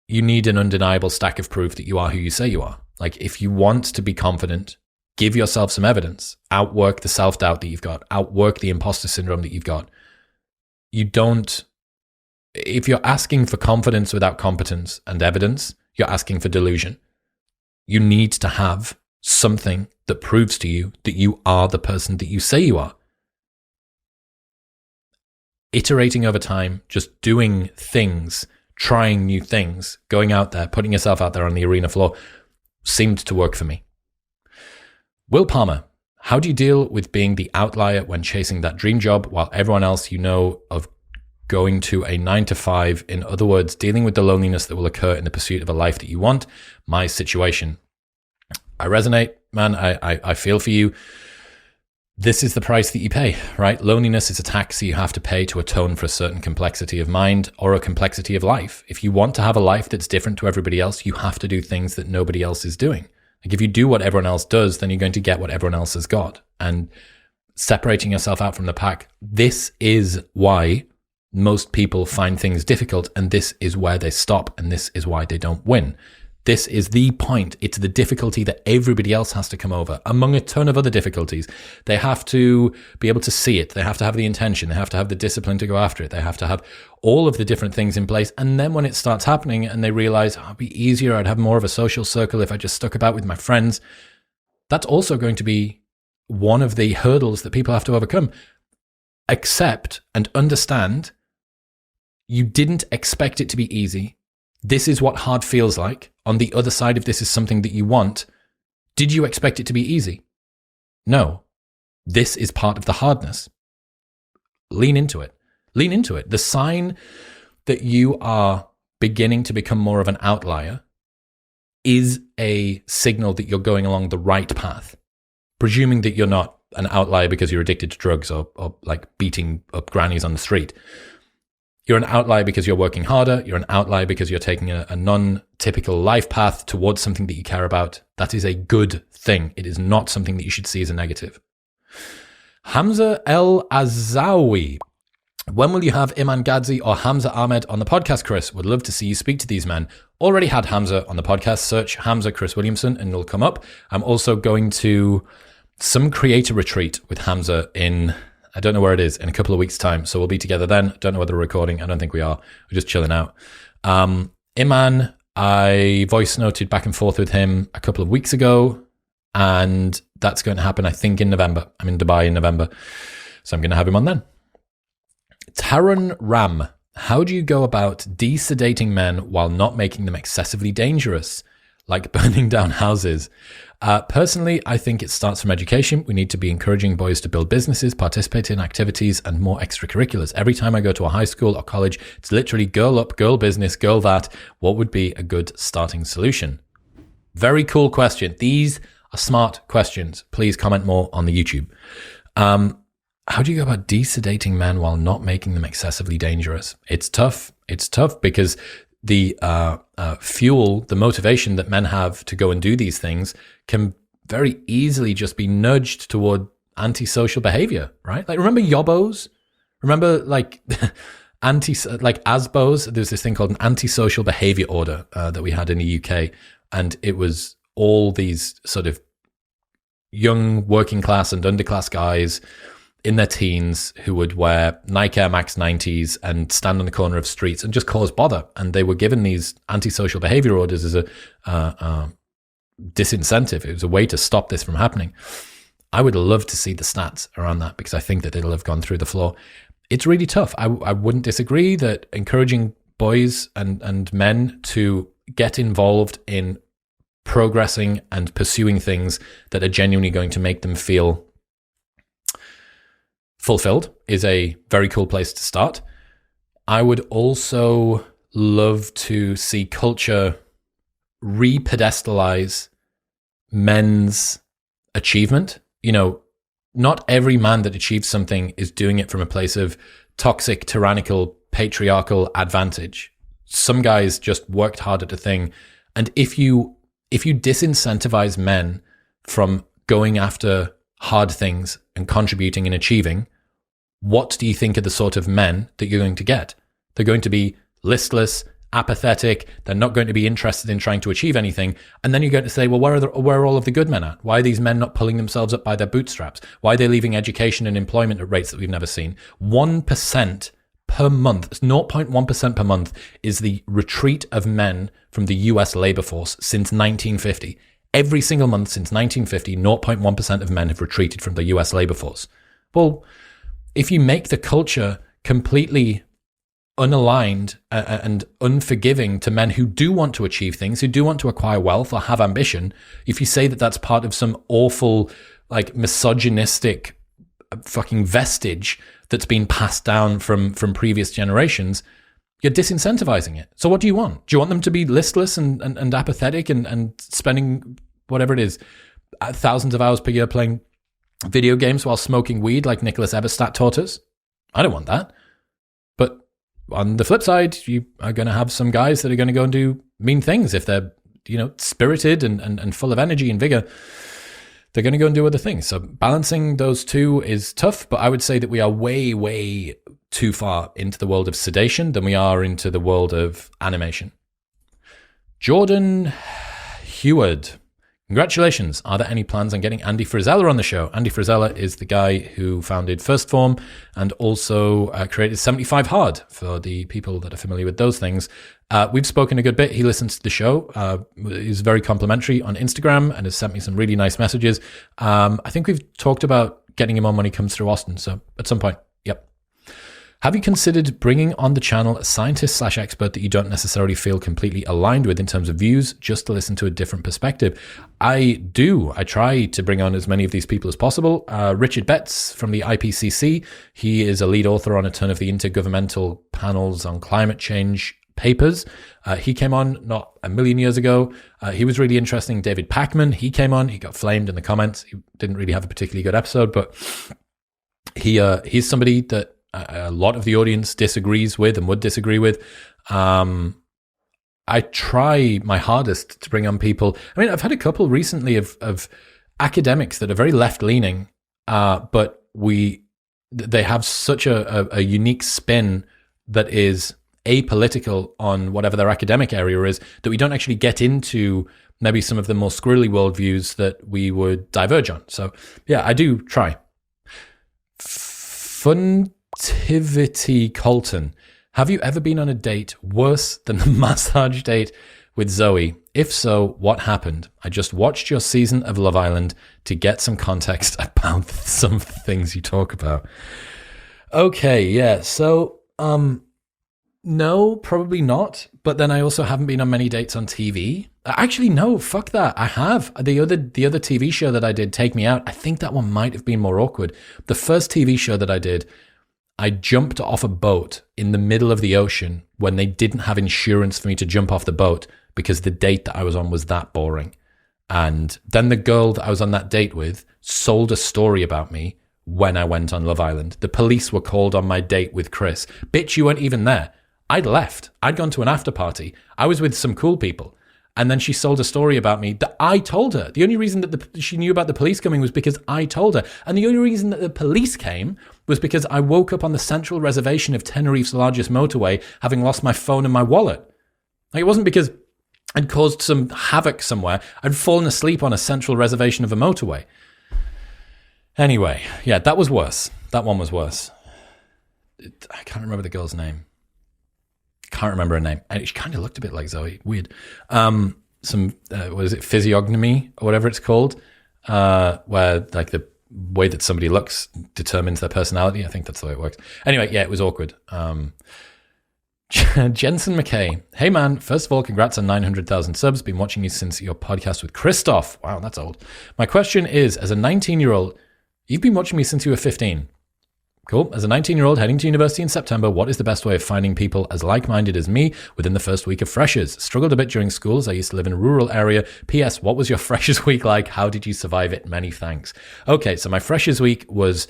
you need an undeniable stack of proof that you are who you say you are. Like, if you want to be confident, give yourself some evidence, outwork the self-doubt that you've got, outwork the imposter syndrome that you've got. If you're asking for confidence without competence and evidence, you're asking for delusion. You need to have something that proves to you that you are the person that you say you are. Iterating over time, just doing things, trying new things, going out there, putting yourself out there on the arena floor seemed to work for me. Will Palmer, how do you deal with being the outlier when chasing that dream job while everyone else you know of going to a 9-to-5? In other words, dealing with the loneliness that will occur in the pursuit of a life that you want? My situation. I resonate, man. I feel for you. This is the price that you pay, right? Loneliness is a tax you have to pay to atone for a certain complexity of mind or a complexity of life. If you want to have a life that's different to everybody else, you have to do things that nobody else is doing. Like, if you do what everyone else does, then you're going to get what everyone else has got. And separating yourself out from the pack, this is why most people find things difficult, and this is where they stop, and this is why they don't win. This is the point. It's the difficulty that everybody else has to come over, among a ton of other difficulties. They have to be able to see it. They have to have the intention. They have to have the discipline to go after it. They have to have all of the different things in place. And then when it starts happening and they realize, it'd be easier, I'd have more of a social circle if I just stuck about with my friends. That's also going to be one of the hurdles that people have to overcome. Accept and understand you didn't expect it to be easy. This is what hard feels like. On the other side of this is something that you want. Did you expect it to be easy? No. This is part of the hardness. Lean into it. Lean into it. The sign that you are beginning to become more of an outlier is a signal that you're going along the right path. Presuming that you're not an outlier because you're addicted to drugs or like beating up grannies on the street. You're an outlier because you're working harder. You're an outlier because you're taking a non-typical life path towards something that you care about. That is a good thing. It is not something that you should see as a negative. Hamza El Azawi. When will you have Iman Ghadzi or Hamza Ahmed on the podcast, Chris? Would love to see you speak to these men. Already had Hamza on the podcast. Search Hamza Chris Williamson and it'll come up. I'm also going to some creator retreat with Hamza in, I don't know where it is, in a couple of weeks' time. So we'll be together then. Don't know whether we're recording. I don't think we are. We're just chilling out. Iman, I voice noted back and forth with him a couple of weeks ago. And that's going to happen, I think, in November. I'm in Dubai in November. So I'm going to have him on then. Taran Ram, how do you go about de-sedating men while not making them excessively dangerous, like burning down houses? Personally, I think it starts from education. We need to be encouraging boys to build businesses, participate in activities, and more extracurriculars. Every time I go to a high school or college, it's literally girl up, girl business, girl that. What would be a good starting solution? Very cool question. These are smart questions. Please comment more on the YouTube. How do you go about de-sedating men while not making them excessively dangerous? It's tough. It's tough because the fuel, the motivation that men have to go and do these things can very easily just be nudged toward antisocial behavior, right? Like, remember yobbos? Remember, like, ASBOs? There's this thing called an antisocial behavior order that we had in the UK. And it was all these sort of young working class and underclass guys in their teens who would wear Nike Air Max 90s and stand on the corner of streets and just cause bother. And they were given these antisocial behavior orders as a disincentive. It was a way to stop this from happening. I would love to see the stats around that because I think that it'll have gone through the floor. It's really tough. I wouldn't disagree that encouraging boys and men to get involved in progressing and pursuing things that are genuinely going to make them feel fulfilled is a very cool place to start. I would also love to see culture re-pedestalize men's achievement. You know, not every man that achieves something is doing it from a place of toxic, tyrannical, patriarchal advantage. Some guys just worked hard at a thing. And if you disincentivize men from going after hard things and contributing and achieving, what do you think are the sort of men that you're going to get? They're going to be listless, apathetic. They're not going to be interested in trying to achieve anything. And then you're going to say, well, where are all of the good men at? Why are these men not pulling themselves up by their bootstraps? Why are they leaving education and employment at rates that we've never seen? 1% per month, 0.1% per month is the retreat of men from the US labor force since 1950. Every single month since 1950, 0.1% of men have retreated from the US labor force. Well, if you make the culture completely unaligned and unforgiving to men who do want to achieve things, who do want to acquire wealth or have ambition, if you say that that's part of some awful, like, misogynistic fucking vestige that's been passed down from previous generations, you're disincentivizing it. So what do you want? Do you want them to be listless and apathetic and spending whatever it is, thousands of hours per year playing video games while smoking weed like Nicholas Eberstadt taught us? I don't want that. But on the flip side, you are going to have some guys that are going to go and do mean things. If they're, spirited and full of energy and vigor, they're going to go and do other things. So balancing those two is tough, but I would say that we are way, way too far into the world of sedation than we are into the world of animation. Jordan Heward. Congratulations. Are there any plans on getting Andy Frisella on the show? Andy Frisella is the guy who founded First Form and also created 75 Hard for the people that are familiar with those things. We've spoken a good bit. He listens to the show. He's very complimentary on Instagram and has sent me some really nice messages. I think we've talked about getting him on when he comes through Austin. So at some point, yep. Have you considered bringing on the channel a scientist/expert that you don't necessarily feel completely aligned with in terms of views, just to listen to a different perspective? I do. I try to bring on as many of these people as possible. Richard Betts from the IPCC, he is a lead author on a ton of the intergovernmental panels on climate change papers. He came on not a million years ago. He was really interesting. David Packman, he came on. He got flamed in the comments. He didn't really have a particularly good episode, but he's somebody that a lot of the audience disagrees with and would disagree with. I try my hardest to bring on people. I mean, I've had a couple recently of academics that are very left-leaning, but they have such a unique spin that is apolitical on whatever their academic area is, that we don't actually get into maybe some of the more squirrely worldviews that we would diverge on. So yeah, I do try. Funtivity Colton. Have you ever been on a date worse than the massage date with Zoe? If so, what happened? I just watched your season of Love Island to get some context about some of the things you talk about. Okay, yeah. So, no, probably not. But then I also haven't been on many dates on TV. Actually, no, fuck that. I have. The other TV show that I did, Take Me Out, I think that one might have been more awkward. The first TV show that I did, I jumped off a boat in the middle of the ocean when they didn't have insurance for me to jump off the boat because the date that I was on was that boring. And then the girl that I was on that date with sold a story about me when I went on Love Island. The police were called on my date with Chris. Bitch, you weren't even there. I'd left. I'd gone to an after party. I was with some cool people. And then she sold a story about me that I told her. The only reason that she knew about the police coming was because I told her. And the only reason that the police came was because I woke up on the central reservation of Tenerife's largest motorway, having lost my phone and my wallet. Like, it wasn't because I'd caused some havoc somewhere. I'd fallen asleep on a central reservation of a motorway. Anyway, yeah, that was worse. That one was worse. I can't remember the girl's name. Can't remember her name. And she kind of looked a bit like Zoe. Weird. What is it? Physiognomy or whatever it's called, where like the way that somebody looks determines their personality. I think that's the way it works. Anyway, yeah, it was awkward. Jensen McKay. Hey man, first of all, congrats on 900,000 subs. Been watching you since your podcast with Christoph. Wow, that's old. My question is, as a 19-year-old, you've been watching me since you were 15. Cool. As a 19-year-old heading to university in September, what is the best way of finding people as like-minded as me within the first week of freshers? Struggled a bit during school as I used to live in a rural area. P.S. What was your freshers week like? How did you survive it? Many thanks. Okay, so my freshers week was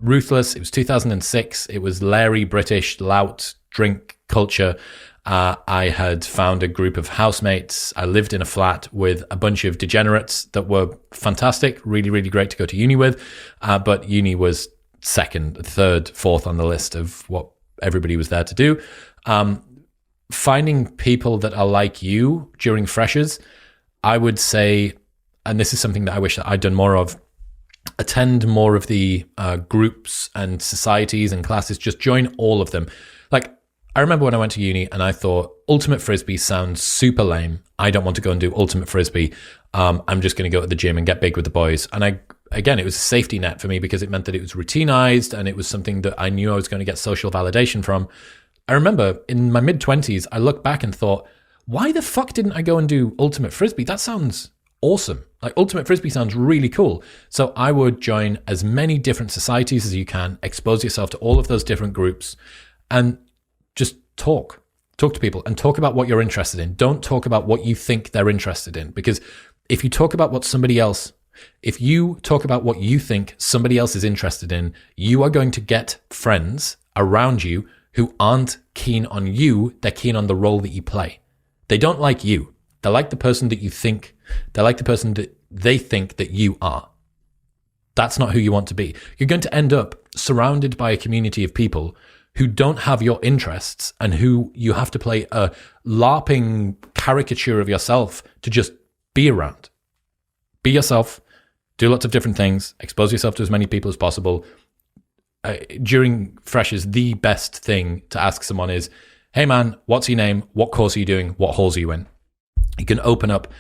ruthless. It was 2006. It was Larry, British, lout, drink culture. I had found a group of housemates. I lived in a flat with a bunch of degenerates that were fantastic, really, really great to go to uni with. But uni was second, third, fourth on the list of what everybody was there to do. Finding people that are like you during freshers, I would say, and this is something that I wish that I'd done more of, attend more of the groups and societies and classes, just join all of them. Like, I remember when I went to uni and I thought, Ultimate Frisbee sounds super lame. I don't want to go and do Ultimate Frisbee. I'm just going to go to the gym and get big with the boys. And again, it was a safety net for me because it meant that it was routinized and it was something that I knew I was going to get social validation from. I remember in my mid-20s, I looked back and thought, why the fuck didn't I go and do Ultimate Frisbee? That sounds awesome. Like, Ultimate Frisbee sounds really cool. So I would join as many different societies as you can, expose yourself to all of those different groups, and just talk to people and talk about what you're interested in. Don't talk about what you think they're interested in, because if you talk about what if you talk about what you think somebody else is interested in, you are going to get friends around you who aren't keen on you. They're keen on the role that you play. They don't like you. They like the person that you think. They like the person that they think that you are. That's not who you want to be. You're going to end up surrounded by a community of people who don't have your interests and who you have to play a LARPing caricature of yourself to just be around. Be yourself, do lots of different things, expose yourself to as many people as possible. During freshers, the best thing to ask someone is, hey man, what's your name? What course are you doing? What halls are you in? You can open up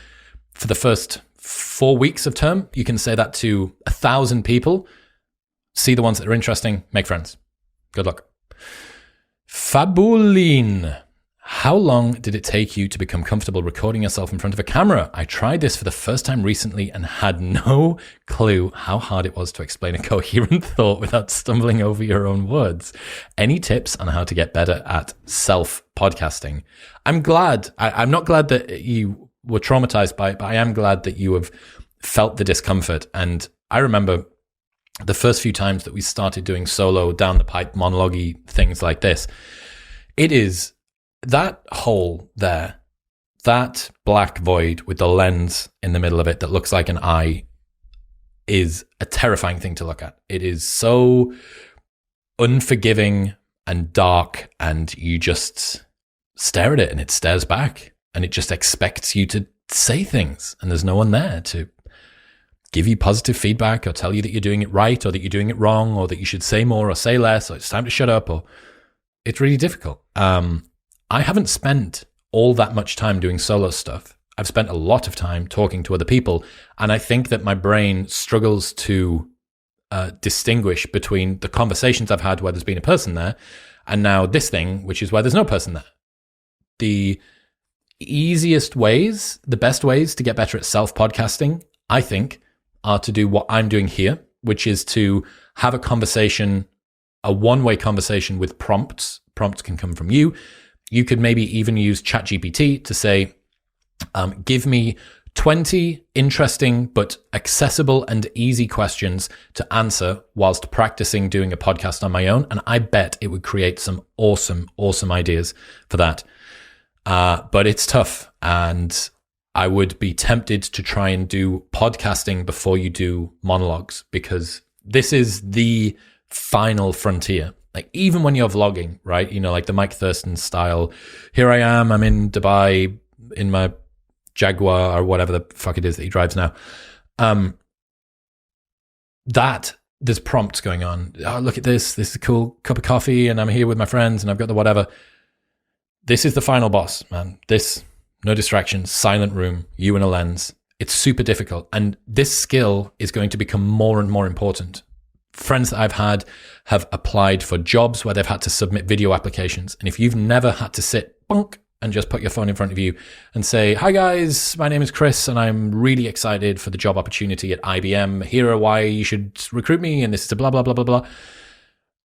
for the first 4 weeks of term. You can say that to 1,000 people, see the ones that are interesting, make friends. Good luck. Fabuline. How long did it take you to become comfortable recording yourself in front of a camera? I tried this for the first time recently and had no clue how hard it was to explain a coherent thought without stumbling over your own words. Any tips on how to get better at self-podcasting? I'm not glad that you were traumatized by it, but I am glad that you have felt the discomfort. And I remember the first few times that we started doing solo down the pipe monologue-y things like this, it is that hole there, that black void with the lens in the middle of it that looks like an eye, is a terrifying thing to look at. It is so unforgiving and dark, and you just stare at it and it stares back and it just expects you to say things, and there's no one there to give you positive feedback or tell you that you're doing it right or that you're doing it wrong or that you should say more or say less or it's time to shut up. Or it's really difficult. I haven't spent all that much time doing solo stuff. I've spent a lot of time talking to other people, and I think that my brain struggles to distinguish between the conversations I've had where there's been a person there and now this thing, which is where there's no person there. The easiest ways, the best ways to get better at self-podcasting, I think, are to do what I'm doing here, which is to have a conversation, a one-way conversation with prompts. Prompts can come from you. You could maybe even use ChatGPT to say, give me 20 interesting but accessible and easy questions to answer whilst practicing doing a podcast on my own. And I bet it would create some awesome, awesome ideas for that. But it's tough, and I would be tempted to try and do podcasting before you do monologues, because this is the final frontier. Like, even when you're vlogging, right? You know, like the Mike Thurston style, here I am, I'm in Dubai in my Jaguar or whatever the fuck it is that he drives now. That there's prompts going on. Oh, look at this. This is a cool cup of coffee and I'm here with my friends and I've got the whatever. This is the final boss, man. This, no distractions, silent room, you and a lens. It's super difficult. And this skill is going to become more and more important. Friends that I've had have applied for jobs where they've had to submit video applications. And if you've never had to sit bonk and just put your phone in front of you and say, hi guys, my name is Chris and I'm really excited for the job opportunity at IBM. Here are why you should recruit me. And this is a blah, blah, blah, blah, blah.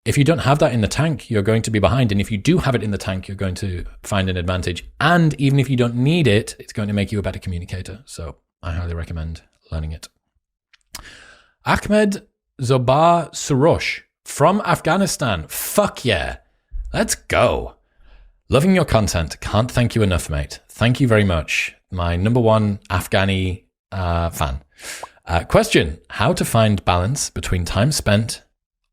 If you don't have that in the tank, you're going to be behind. And if you do have it in the tank, you're going to find an advantage. And even if you don't need it, it's going to make you a better communicator. So I highly recommend learning it. Ahmed Zobar Surosh from Afghanistan. Fuck yeah. Let's go. Loving your content. Can't thank you enough, mate. Thank you very much. My number one Afghani fan. Question. How to find balance between time spent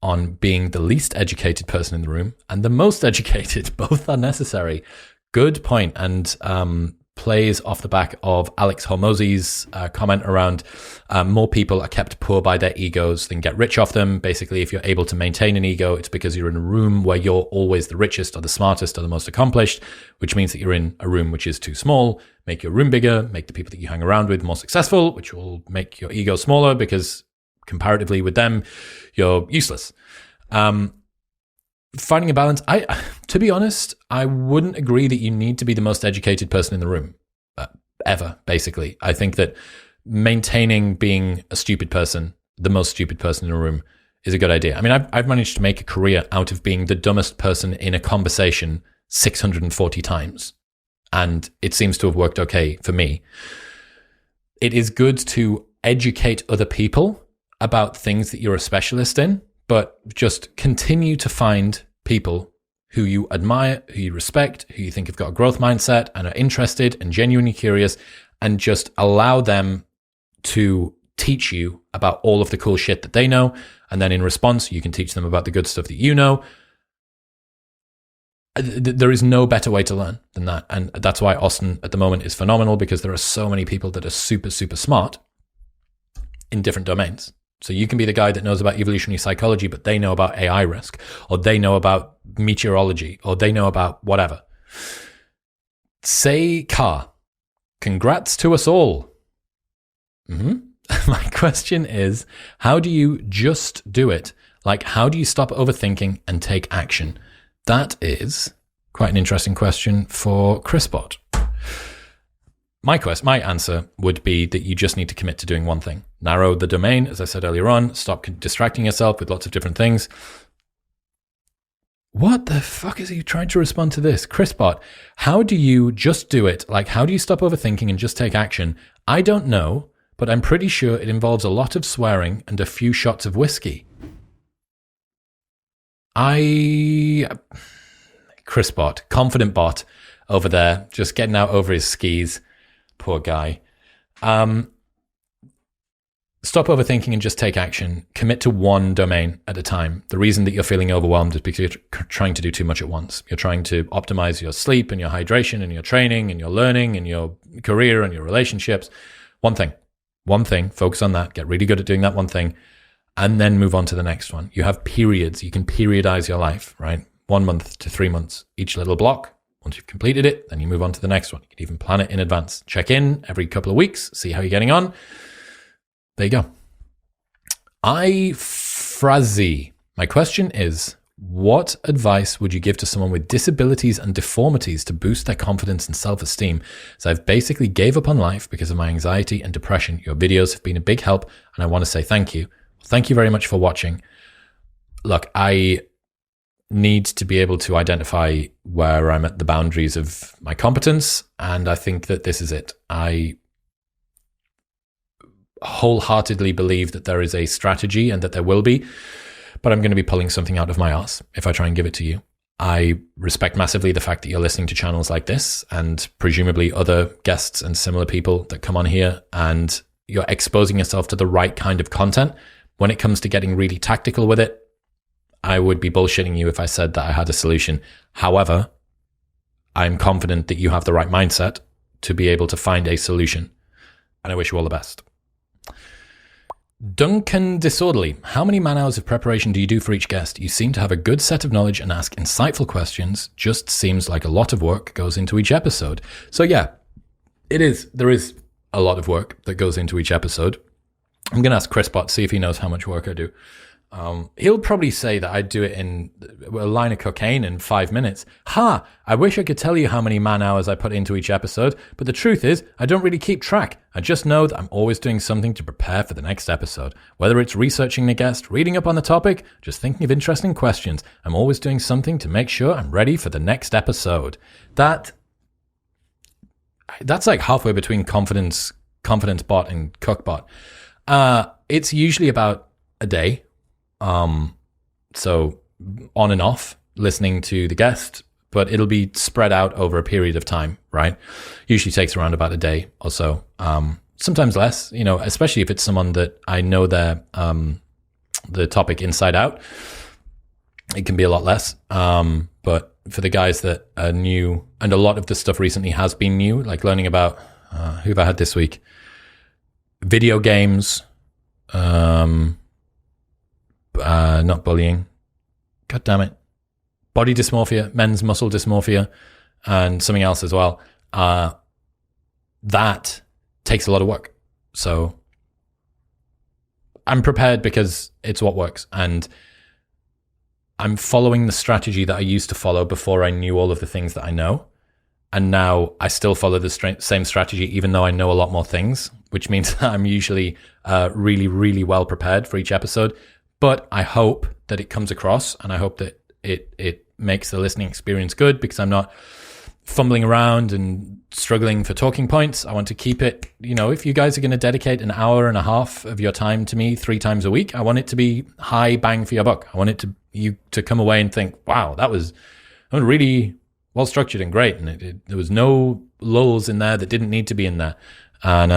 on being the least educated person in the room and the most educated? Both are necessary. Good point. And plays off the back of Alex Hormozy's comment around more people are kept poor by their egos than get rich off them. Basically, if you're able to maintain an ego, it's because you're in a room where you're always the richest or the smartest or the most accomplished, which means that you're in a room which is too small. Make your room bigger, make the people that you hang around with more successful, which will make your ego smaller because comparatively with them, you're useless. Finding a balance. To be honest, I wouldn't agree that you need to be the most educated person in the room ever, basically. I think that maintaining being a stupid person, the most stupid person in a room, is a good idea. I mean, I've managed to make a career out of being the dumbest person in a conversation 640 times. And it seems to have worked okay for me. It is good to educate other people about things that you're a specialist in, but just continue to find people who you admire, who you respect, who you think have got a growth mindset and are interested and genuinely curious, and just allow them to teach you about all of the cool shit that they know. And then in response, you can teach them about the good stuff that you know. There is no better way to learn than that. And that's why Austin at the moment is phenomenal, because there are so many people that are super, super smart in different domains. So you can be the guy that knows about evolutionary psychology, but they know about AI risk, or they know about meteorology, or they know about whatever. Say car. Congrats to us all. My question is, how do you just do it? Like, how do you stop overthinking and take action? That is quite an interesting question for ChrisBot. My answer would be that you just need to commit to doing one thing. Narrow the domain, as I said earlier on. Stop distracting yourself with lots of different things. What the fuck is he trying to respond to this? ChrisBot, how do you just do it? Like, how do you stop overthinking and just take action? I don't know, but I'm pretty sure it involves a lot of swearing and a few shots of whiskey. Chris Bot, confident bot over there, just getting out over his skis. Poor guy. Stop overthinking and just take action. Commit to one domain at a time. The reason that you're feeling overwhelmed is because you're trying to do too much at once. You're trying to optimize your sleep and your hydration and your training and your learning and your career and your relationships. One thing, focus on that. Get really good at doing that one thing and then move on to the next one. You have periods. You can periodize your life, right? 1 month to 3 months, each little block. Once you've completed it, then you move on to the next one. You can even plan it in advance. Check in every couple of weeks, see how you're getting on. There you go. Frazzy. My question is, what advice would you give to someone with disabilities and deformities to boost their confidence and self-esteem? So I've basically gave up on life because of my anxiety and depression. Your videos have been a big help, and I want to say thank you. Thank you very much for watching. Look, I need to be able to identify where I'm at the boundaries of my competence, and I think that this is it. I wholeheartedly believe that there is a strategy and that there will be, but I'm going to be pulling something out of my ass if I try and give it to you. I respect massively the fact that you're listening to channels like this and presumably other guests and similar people that come on here, and you're exposing yourself to the right kind of content. When it comes to getting really tactical with it, I would be bullshitting you if I said that I had a solution. However, I'm confident that you have the right mindset to be able to find a solution, and I wish you all the best. Duncan Disorderly, how many man-hours of preparation do you do for each guest? You seem to have a good set of knowledge and ask insightful questions. Just seems like a lot of work goes into each episode. So yeah, it is. There is a lot of work that goes into each episode. I'm going to ask Chris Bot, see if he knows how much work I do. He'll probably say that I do it in a line of cocaine in 5 minutes. I wish I could tell you how many man hours I put into each episode, but the truth is I don't really keep track. I just know that I'm always doing something to prepare for the next episode. Whether it's researching the guest, reading up on the topic, just thinking of interesting questions, I'm always doing something to make sure I'm ready for the next episode. That's like halfway between confidence bot and cook bot. It's usually about a day. So on and off listening to the guest, but it'll be spread out over a period of time, right? Usually takes around about a day or so. Sometimes less, especially if it's someone that I know their, the topic inside out, it can be a lot less. But for the guys that are new, and a lot of the stuff recently has been new, like learning about, who have I had this week? Video games, not bullying. God damn it. Body dysmorphia, men's muscle dysmorphia, and something else as well. That takes a lot of work. So I'm prepared because it's what works. And I'm following the strategy that I used to follow before I knew all of the things that I know. And now I still follow the same strategy, even though I know a lot more things, which means that I'm usually really, really well prepared for each episode. But I hope that it comes across, and I hope that it makes the listening experience good, because I'm not fumbling around and struggling for talking points. I want to keep it, if you guys are going to dedicate an hour and a half of your time to me 3 times a week, I want it to be high bang for your buck. I want you to come away and think, wow, that was really well structured and great. And there was no lulls in there that didn't need to be in there. And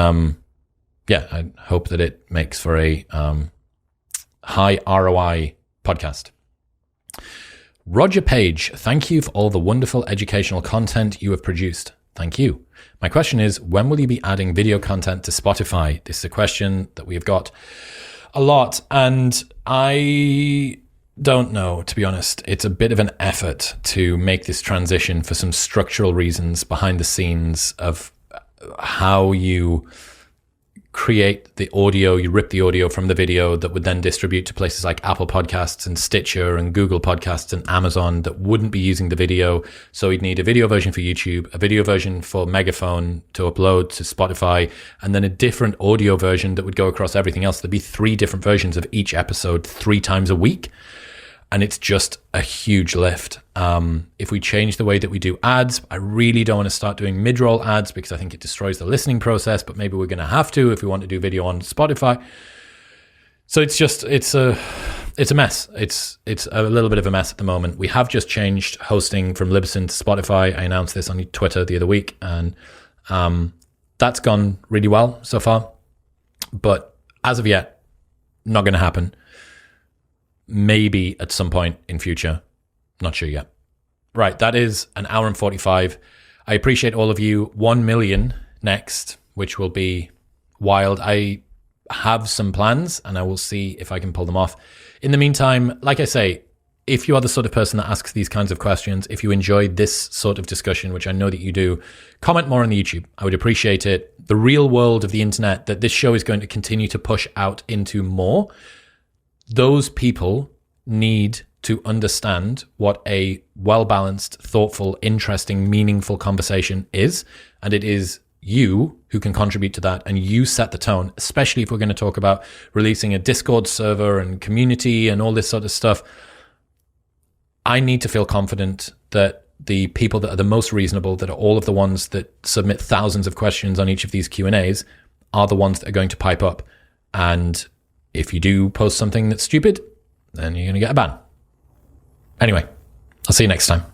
I hope that it makes for a high ROI podcast. Roger Page, thank you for all the wonderful educational content you have produced. Thank you. My question is, when will you be adding video content to Spotify? This is a question that we've got a lot, and I don't know, to be honest. It's a bit of an effort to make this transition for some structural reasons behind the scenes of how you create the audio, you rip the audio from the video that would then distribute to places like Apple Podcasts and Stitcher and Google Podcasts and Amazon that wouldn't be using the video. So you'd need a video version for YouTube, a video version for Megaphone to upload to Spotify, and then a different audio version that would go across everything else. There'd be 3 different versions of each episode 3 times a week. and it's just a huge lift. If we change the way that we do ads, I really don't want to start doing mid-roll ads because I think it destroys the listening process, but maybe we're going to have to if we want to do video on Spotify. So it's a mess. It's a little bit of a mess at the moment. We have just changed hosting from Libsyn to Spotify. I announced this on Twitter the other week, and that's gone really well so far. But as of yet, not going to happen. Maybe at some point in future. Not sure yet. Right, that is an hour and 45. I appreciate all of you. 1 million next, which will be wild. I have some plans and I will see if I can pull them off. In the meantime, like I say, if you are the sort of person that asks these kinds of questions, if you enjoy this sort of discussion, which I know that you do, comment more on the YouTube. I would appreciate it. The real world of the internet that this show is going to continue to push out into more, those people need to understand what a well-balanced, thoughtful, interesting, meaningful conversation is. And it is you who can contribute to that, and you set the tone, especially if we're going to talk about releasing a Discord server and community and all this sort of stuff. I need to feel confident that the people that are the most reasonable, that are all of the ones that submit thousands of questions on each of these Q&As, are the ones that are going to pipe up. And if you do post something that's stupid, then you're going to get a ban. Anyway, I'll see you next time.